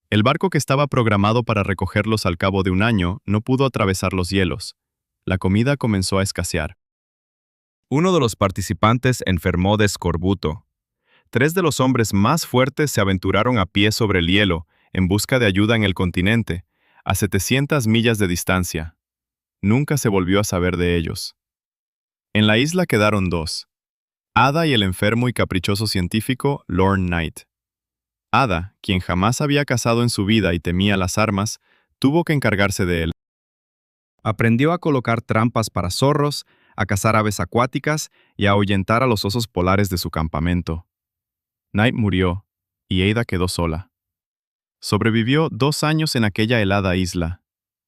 El barco que estaba programado para recogerlos al cabo de un año no pudo atravesar los hielos. La comida comenzó a escasear. Uno de los participantes enfermó de escorbuto. 3 de los hombres más fuertes se aventuraron a pie sobre el hielo en busca de ayuda en el continente, a 700 millas de distancia. Nunca se volvió a saber de ellos. En la isla quedaron 2. Ada y el enfermo y caprichoso científico Lorne Knight. Ada, quien jamás había cazado en su vida y temía las armas, tuvo que encargarse de él. Aprendió a colocar trampas para zorros, a cazar aves acuáticas y a ahuyentar a los osos polares de su campamento. Knight murió, y Ada quedó sola. Sobrevivió 2 años en aquella helada isla.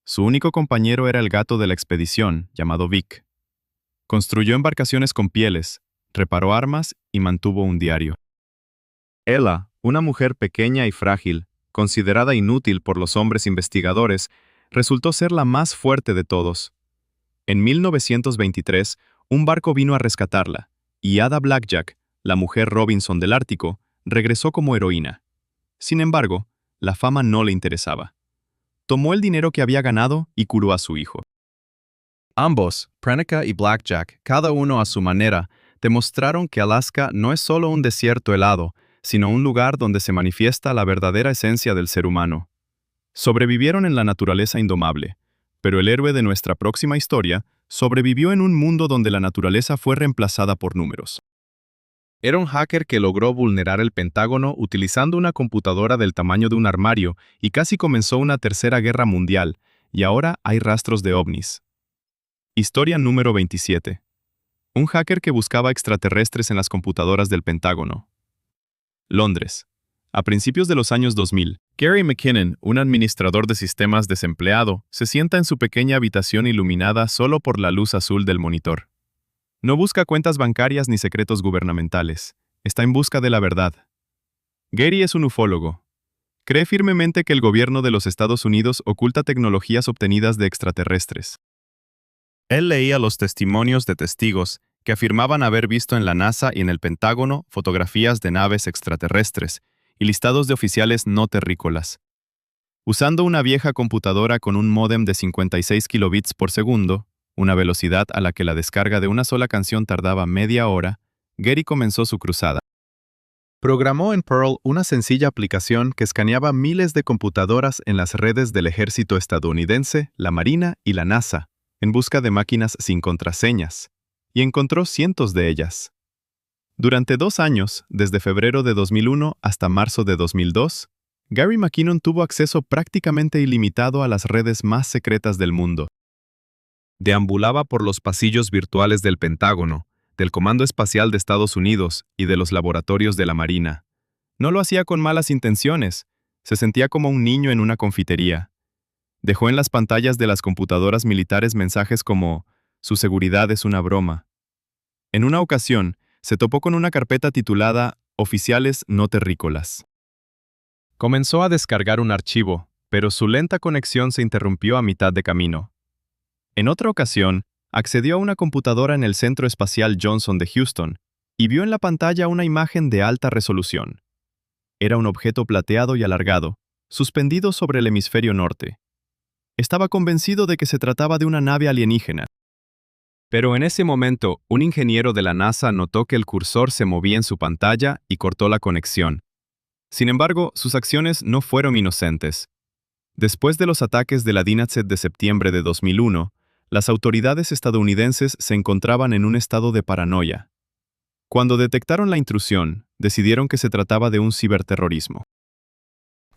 Su único compañero era el gato de la expedición, llamado Vic. Construyó embarcaciones con pieles, reparó armas y mantuvo un diario. Ella, una mujer pequeña y frágil, considerada inútil por los hombres investigadores, resultó ser la más fuerte de todos. En 1923, un barco vino a rescatarla, y Ada Blackjack, la mujer Robinson del Ártico, regresó como heroína. Sin embargo, la fama no le interesaba. Tomó el dinero que había ganado y curó a su hijo. Ambos, Proenneke y Blackjack, cada uno a su manera, demostraron que Alaska no es solo un desierto helado, sino un lugar donde se manifiesta la verdadera esencia del ser humano. Sobrevivieron en la naturaleza indomable, pero el héroe de nuestra próxima historia sobrevivió en un mundo donde la naturaleza fue reemplazada por números. Era un hacker que logró vulnerar el Pentágono utilizando una computadora del tamaño de un armario y casi comenzó una tercera guerra mundial, y ahora hay rastros de ovnis. Historia número 27. Un hacker que buscaba extraterrestres en las computadoras del Pentágono. Londres. A principios de los años 2000, Gary McKinnon, un administrador de sistemas desempleado, se sienta en su pequeña habitación iluminada solo por la luz azul del monitor. No busca cuentas bancarias ni secretos gubernamentales. Está en busca de la verdad. Gary es un ufólogo. Cree firmemente que el gobierno de los Estados Unidos oculta tecnologías obtenidas de extraterrestres. Él leía los testimonios de testigos que afirmaban haber visto en la NASA y en el Pentágono fotografías de naves extraterrestres y listados de oficiales no terrícolas. Usando una vieja computadora con un módem de 56 kilobits por segundo, una velocidad a la que la descarga de una sola canción tardaba media hora, Gary comenzó su cruzada. Programó en Perl una sencilla aplicación que escaneaba miles de computadoras en las redes del ejército estadounidense, la Marina y la NASA, en busca de máquinas sin contraseñas, y encontró cientos de ellas. Durante 2 años, desde febrero de 2001 hasta marzo de 2002, Gary McKinnon tuvo acceso prácticamente ilimitado a las redes más secretas del mundo. Deambulaba por los pasillos virtuales del Pentágono, del Comando Espacial de Estados Unidos y de los laboratorios de la Marina. No lo hacía con malas intenciones, se sentía como un niño en una confitería. Dejó en las pantallas de las computadoras militares mensajes como «Su seguridad es una broma». En una ocasión, se topó con una carpeta titulada «Oficiales no terrícolas». Comenzó a descargar un archivo, pero su lenta conexión se interrumpió a mitad de camino. En otra ocasión, accedió a una computadora en el Centro Espacial Johnson de Houston y vio en la pantalla una imagen de alta resolución. Era un objeto plateado y alargado, suspendido sobre el hemisferio norte. Estaba convencido de que se trataba de una nave alienígena. Pero en ese momento, un ingeniero de la NASA notó que el cursor se movía en su pantalla y cortó la conexión. Sin embargo, sus acciones no fueron inocentes. Después de los ataques de la DNATSET de septiembre de 2001, las autoridades estadounidenses se encontraban en un estado de paranoia. Cuando detectaron la intrusión, decidieron que se trataba de un ciberterrorismo.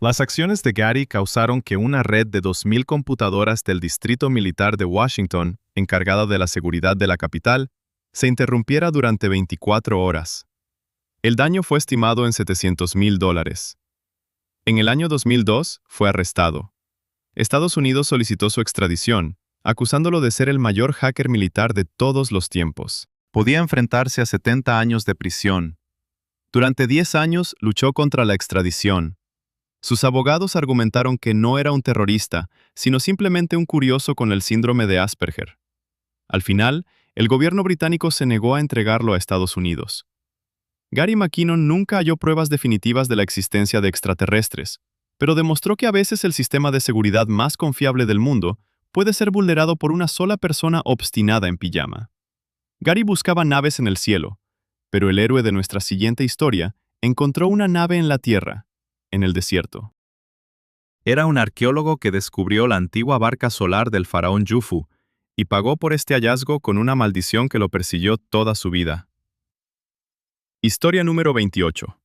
Las acciones de Gary causaron que una red de 2.000 computadoras del Distrito Militar de Washington, encargada de la seguridad de la capital, se interrumpiera durante 24 horas. El daño fue estimado en $700,000. En el año 2002 fue arrestado. Estados Unidos solicitó su extradición, acusándolo de ser el mayor hacker militar de todos los tiempos. Podía enfrentarse a 70 años de prisión. Durante 10 años luchó contra la extradición. Sus abogados argumentaron que no era un terrorista, sino simplemente un curioso con el síndrome de Asperger. Al final, el gobierno británico se negó a entregarlo a Estados Unidos. Gary McKinnon nunca halló pruebas definitivas de la existencia de extraterrestres, pero demostró que a veces el sistema de seguridad más confiable del mundo puede ser vulnerado por una sola persona obstinada en pijama. Gary buscaba naves en el cielo, pero el héroe de nuestra siguiente historia encontró una nave en la tierra, en el desierto. Era un arqueólogo que descubrió la antigua barca solar del faraón Jufu y pagó por este hallazgo con una maldición que lo persiguió toda su vida. Historia número 28.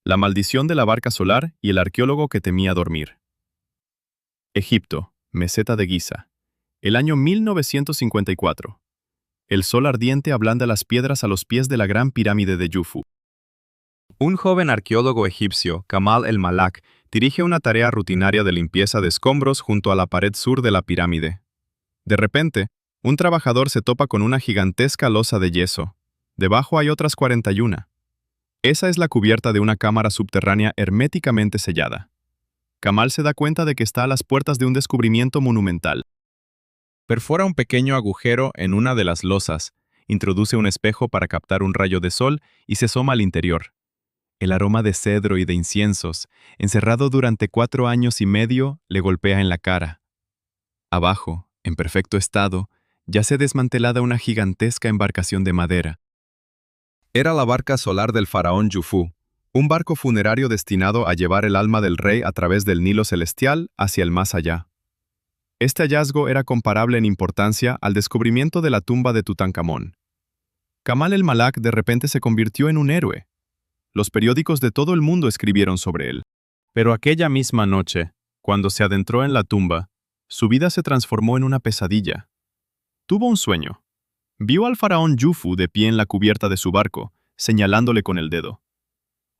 La maldición de la barca solar y el arqueólogo que temía dormir. Egipto, meseta de Giza. El año 1954. El sol ardiente ablanda las piedras a los pies de la gran pirámide de Jufu. Un joven arqueólogo egipcio, Kamal el-Malak, dirige una tarea rutinaria de limpieza de escombros junto a la pared sur de la pirámide. De repente, un trabajador se topa con una gigantesca losa de yeso. Debajo hay otras 41. Esa es la cubierta de una cámara subterránea herméticamente sellada. Kamal se da cuenta de que está a las puertas de un descubrimiento monumental. Perfora un pequeño agujero en una de las losas, introduce un espejo para captar un rayo de sol y se asoma al interior. El aroma de cedro y de inciensos, encerrado durante 4 años y medio, le golpea en la cara. Abajo, en perfecto estado, yace desmantelada una gigantesca embarcación de madera. Era la barca solar del faraón Jufu, Un barco funerario destinado a llevar el alma del rey a través del Nilo celestial hacia el más allá. Este hallazgo era comparable en importancia al descubrimiento de la tumba de Tutankamón. Kamal el-Malak de repente se convirtió en un héroe. Los periódicos de todo el mundo escribieron sobre él. Pero aquella misma noche, cuando se adentró en la tumba, su vida se transformó en una pesadilla. Tuvo un sueño. Vio al faraón Yufu de pie en la cubierta de su barco, señalándole con el dedo.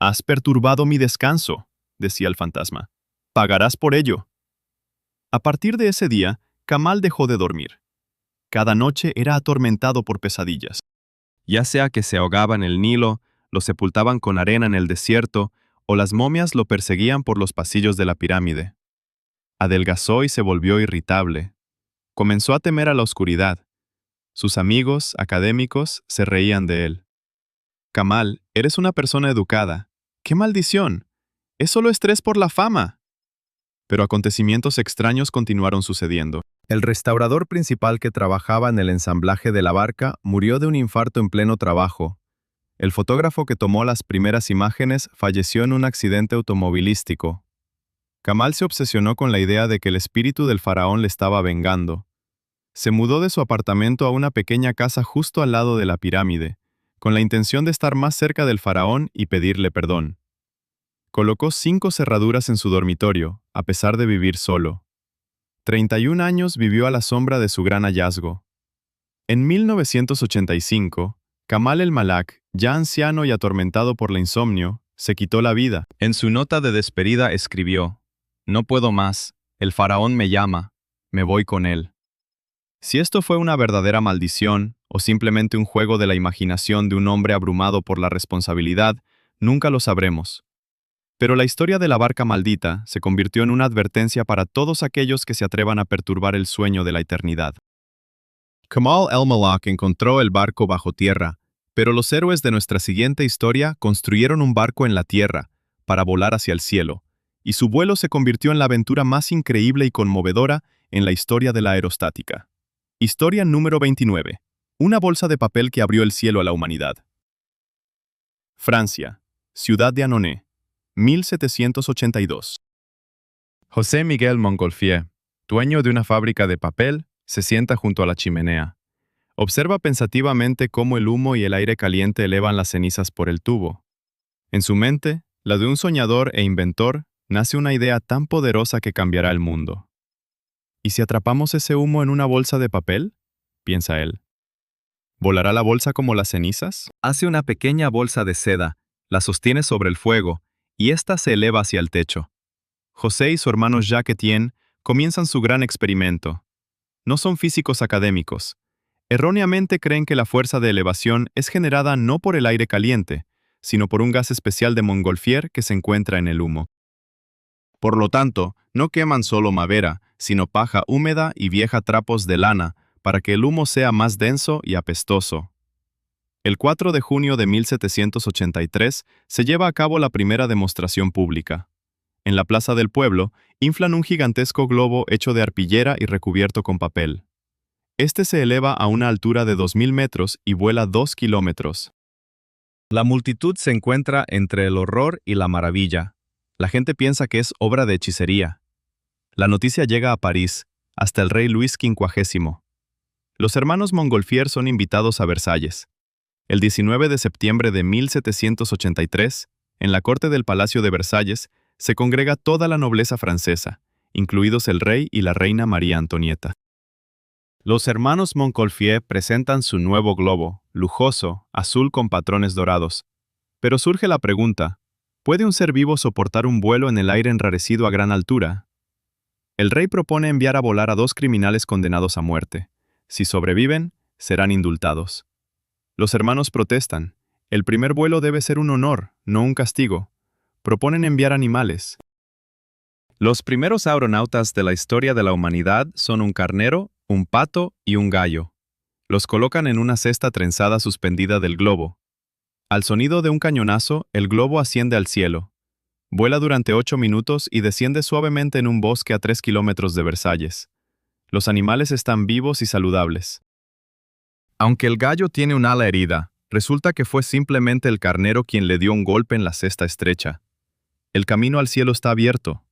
«Has perturbado mi descanso», decía el fantasma. «Pagarás por ello». A partir de ese día, Kamal dejó de dormir. Cada noche era atormentado por pesadillas. Ya sea que se ahogaba en el Nilo, lo sepultaban con arena en el desierto, o las momias lo perseguían por los pasillos de la pirámide. Adelgazó y se volvió irritable. Comenzó a temer a la oscuridad. Sus amigos, académicos, se reían de él. «Kamal, eres una persona educada. ¡Qué maldición! Es solo estrés por la fama». Pero acontecimientos extraños continuaron sucediendo. El restaurador principal que trabajaba en el ensamblaje de la barca murió de un infarto en pleno trabajo. El fotógrafo que tomó las primeras imágenes falleció en un accidente automovilístico. Kamal se obsesionó con la idea de que el espíritu del faraón le estaba vengando. Se mudó de su apartamento a una pequeña casa justo al lado de la pirámide, con la intención de estar más cerca del faraón y pedirle perdón. Colocó 5 cerraduras en su dormitorio, a pesar de vivir solo. 31 años vivió a la sombra de su gran hallazgo. En 1985, Kamal el-Malak, ya anciano y atormentado por la insomnio, se quitó la vida. En su nota de despedida escribió: «No puedo más, el faraón me llama, me voy con él». Si esto fue una verdadera maldición, o simplemente un juego de la imaginación de un hombre abrumado por la responsabilidad, nunca lo sabremos. Pero la historia de la barca maldita se convirtió en una advertencia para todos aquellos que se atrevan a perturbar el sueño de la eternidad. Kamal el-Malak encontró el barco bajo tierra, pero los héroes de nuestra siguiente historia construyeron un barco en la tierra, para volar hacia el cielo, y su vuelo se convirtió en la aventura más increíble y conmovedora en la historia de la aerostática. Historia número 29. Una bolsa de papel que abrió el cielo a la humanidad. Francia, ciudad de Annonay, 1782. José Miguel Montgolfier, dueño de una fábrica de papel, se sienta junto a la chimenea. Observa pensativamente cómo el humo y el aire caliente elevan las cenizas por el tubo. En su mente, la de un soñador e inventor, nace una idea tan poderosa que cambiará el mundo. ¿Y si atrapamos ese humo en una bolsa de papel?, piensa él. ¿Volará la bolsa como las cenizas? Hace una pequeña bolsa de seda, la sostiene sobre el fuego, y ésta se eleva hacia el techo. José y su hermano Jacques Etienne comienzan su gran experimento. No son físicos académicos. Erróneamente creen que la fuerza de elevación es generada no por el aire caliente, sino por un gas especial de Montgolfier que se encuentra en el humo. Por lo tanto, no queman solo madera, sino paja húmeda y vieja trapos de lana, para que el humo sea más denso y apestoso. El 4 de junio de 1783 se lleva a cabo la primera demostración pública. En la plaza del pueblo, inflan un gigantesco globo hecho de arpillera y recubierto con papel. Este se eleva a una altura de 2000 metros y vuela 2 kilómetros. La multitud se encuentra entre el horror y la maravilla. La gente piensa que es obra de hechicería. La noticia llega a París, hasta el rey Luis XV. Los hermanos Montgolfier son invitados a Versalles. El 19 de septiembre de 1783, en la corte del Palacio de Versalles, se congrega toda la nobleza francesa, incluidos el rey y la reina María Antonieta. Los hermanos Montgolfier presentan su nuevo globo, lujoso, azul con patrones dorados. Pero surge la pregunta: ¿puede un ser vivo soportar un vuelo en el aire enrarecido a gran altura? El rey propone enviar a volar a 2 criminales condenados a muerte. Si sobreviven, serán indultados. Los hermanos protestan. El primer vuelo debe ser un honor, no un castigo. Proponen enviar animales. Los primeros astronautas de la historia de la humanidad son un carnero, un pato y un gallo. Los colocan en una cesta trenzada suspendida del globo. Al sonido de un cañonazo, el globo asciende al cielo. Vuela durante 8 minutos y desciende suavemente en un bosque a 3 kilómetros de Versalles. Los animales están vivos y saludables. Aunque el gallo tiene un ala herida, Resulta que fue simplemente el carnero quien le dio un golpe en la cesta estrecha. El camino al cielo está abierto.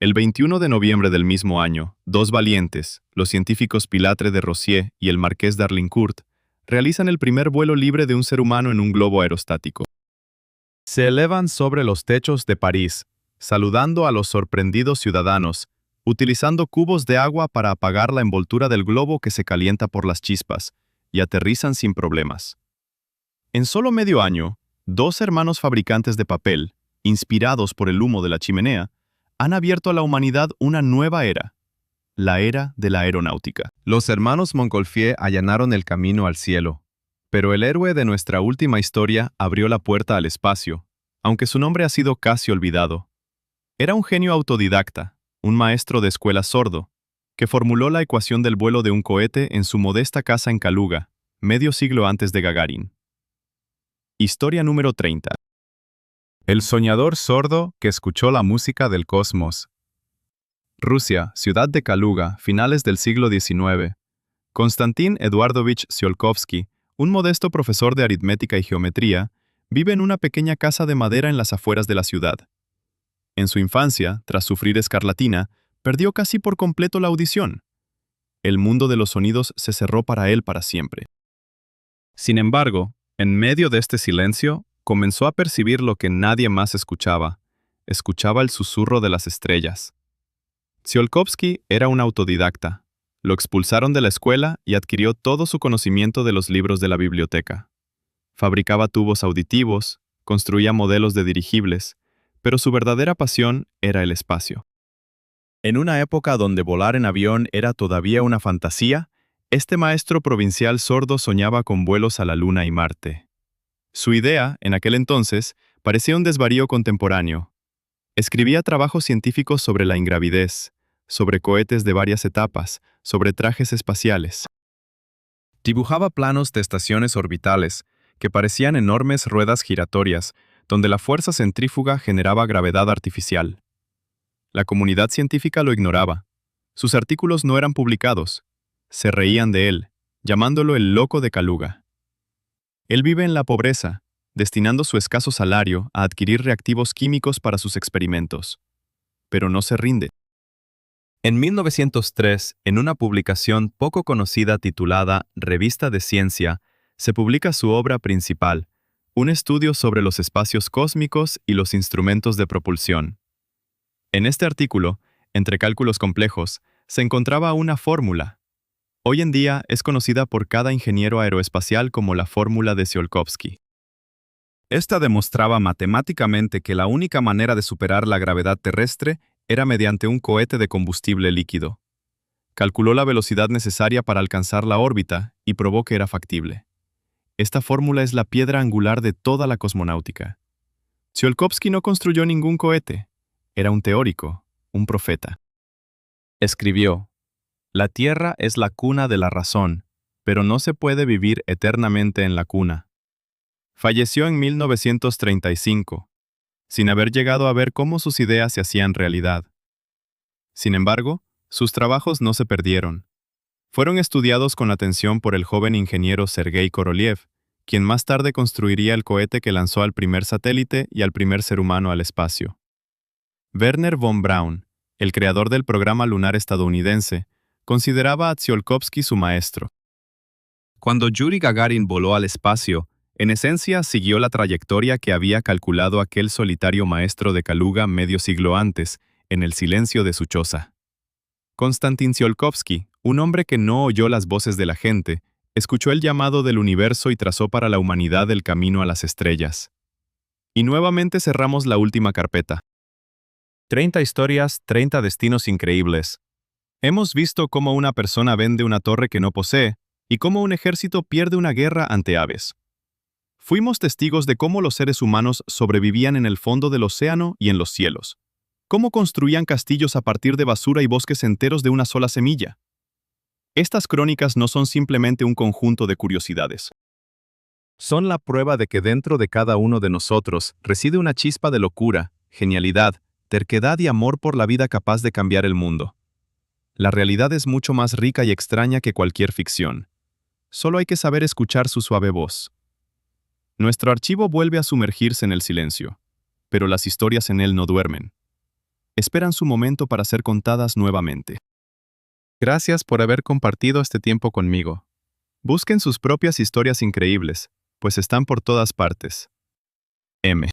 El 21 de noviembre del mismo año, dos valientes, los científicos Pilatre de Rossier y el marqués d'Arlincourt, realizan el primer vuelo libre de un ser humano en un globo aerostático. Se elevan sobre los techos de París, saludando a los sorprendidos ciudadanos, utilizando cubos de agua para apagar la envoltura del globo que se calienta por las chispas, y aterrizan sin problemas. En solo medio año, dos hermanos fabricantes de papel, inspirados por el humo de la chimenea, han abierto a la humanidad una nueva era, la era de la aeronáutica. Los hermanos Montgolfier allanaron el camino al cielo, pero el héroe de nuestra última historia abrió la puerta al espacio, aunque su nombre ha sido casi olvidado. Era un genio autodidacta, un maestro de escuela sordo, que formuló la ecuación del vuelo de un cohete en su modesta casa en Kaluga, medio siglo antes de Gagarin. Historia número 30. El soñador sordo que escuchó la música del cosmos. Rusia, ciudad de Kaluga, finales del siglo XIX. Konstantin Eduardovich Tsiolkovsky, un modesto profesor de aritmética y geometría, vive en una pequeña casa de madera en las afueras de la ciudad. En su infancia, tras sufrir escarlatina, perdió casi por completo la audición. El mundo de los sonidos se cerró para él para siempre. Sin embargo, en medio de este silencio, comenzó a percibir lo que nadie más escuchaba. Escuchaba el susurro de las estrellas. Tsiolkovsky era un autodidacta. Lo expulsaron de la escuela y adquirió todo su conocimiento de los libros de la biblioteca. Fabricaba tubos auditivos, construía modelos de dirigibles, pero su verdadera pasión era el espacio. En una época donde volar en avión era todavía una fantasía, este maestro provincial sordo soñaba con vuelos a la Luna y Marte. Su idea, en aquel entonces, parecía un desvarío contemporáneo. Escribía trabajos científicos sobre la ingravidez, sobre cohetes de varias etapas, sobre trajes espaciales. Dibujaba planos de estaciones orbitales, que parecían enormes ruedas giratorias, donde la fuerza centrífuga generaba gravedad artificial. La comunidad científica lo ignoraba. Sus artículos no eran publicados. Se reían de él, llamándolo el loco de Kaluga. Él vive en la pobreza, destinando su escaso salario a adquirir reactivos químicos para sus experimentos. Pero no se rinde. En 1903, en una publicación poco conocida titulada Revista de Ciencia, se publica su obra principal, un estudio sobre los espacios cósmicos y los instrumentos de propulsión. En este artículo, entre cálculos complejos, se encontraba una fórmula. Hoy en día es conocida por cada ingeniero aeroespacial como la fórmula de Tsiolkovsky. Esta demostraba matemáticamente que la única manera de superar la gravedad terrestre era mediante un cohete de combustible líquido. Calculó la velocidad necesaria para alcanzar la órbita y probó que era factible. Esta fórmula es la piedra angular de toda la cosmonáutica. Tsiolkovsky no construyó ningún cohete. Era un teórico, un profeta. Escribió: «La Tierra es la cuna de la razón, pero no se puede vivir eternamente en la cuna». Falleció en 1935, sin haber llegado a ver cómo sus ideas se hacían realidad. Sin embargo, sus trabajos no se perdieron. Fueron estudiados con atención por el joven ingeniero Sergei Korolev, quien más tarde construiría el cohete que lanzó al primer satélite y al primer ser humano al espacio. Wernher von Braun, el creador del programa lunar estadounidense, consideraba a Tsiolkovsky su maestro. Cuando Yuri Gagarin voló al espacio, en esencia siguió la trayectoria que había calculado aquel solitario maestro de Kaluga medio siglo antes, en el silencio de su choza. Konstantin Tsiolkovsky, un hombre que no oyó las voces de la gente, escuchó el llamado del universo y trazó para la humanidad el camino a las estrellas. Y nuevamente cerramos la última carpeta. 30 historias, 30 destinos increíbles. Hemos visto cómo una persona vende una torre que no posee y cómo un ejército pierde una guerra ante aves. Fuimos testigos de cómo los seres humanos sobrevivían en el fondo del océano y en los cielos. Cómo construían castillos a partir de basura y bosques enteros de una sola semilla. Estas crónicas no son simplemente un conjunto de curiosidades. Son la prueba de que dentro de cada uno de nosotros reside una chispa de locura, genialidad, terquedad y amor por la vida capaz de cambiar el mundo. La realidad es mucho más rica y extraña que cualquier ficción. Solo hay que saber escuchar su suave voz. Nuestro archivo vuelve a sumergirse en el silencio, pero las historias en él no duermen. Esperan su momento para ser contadas nuevamente. Gracias por haber compartido este tiempo conmigo. Busquen sus propias historias increíbles, pues están por todas partes. M.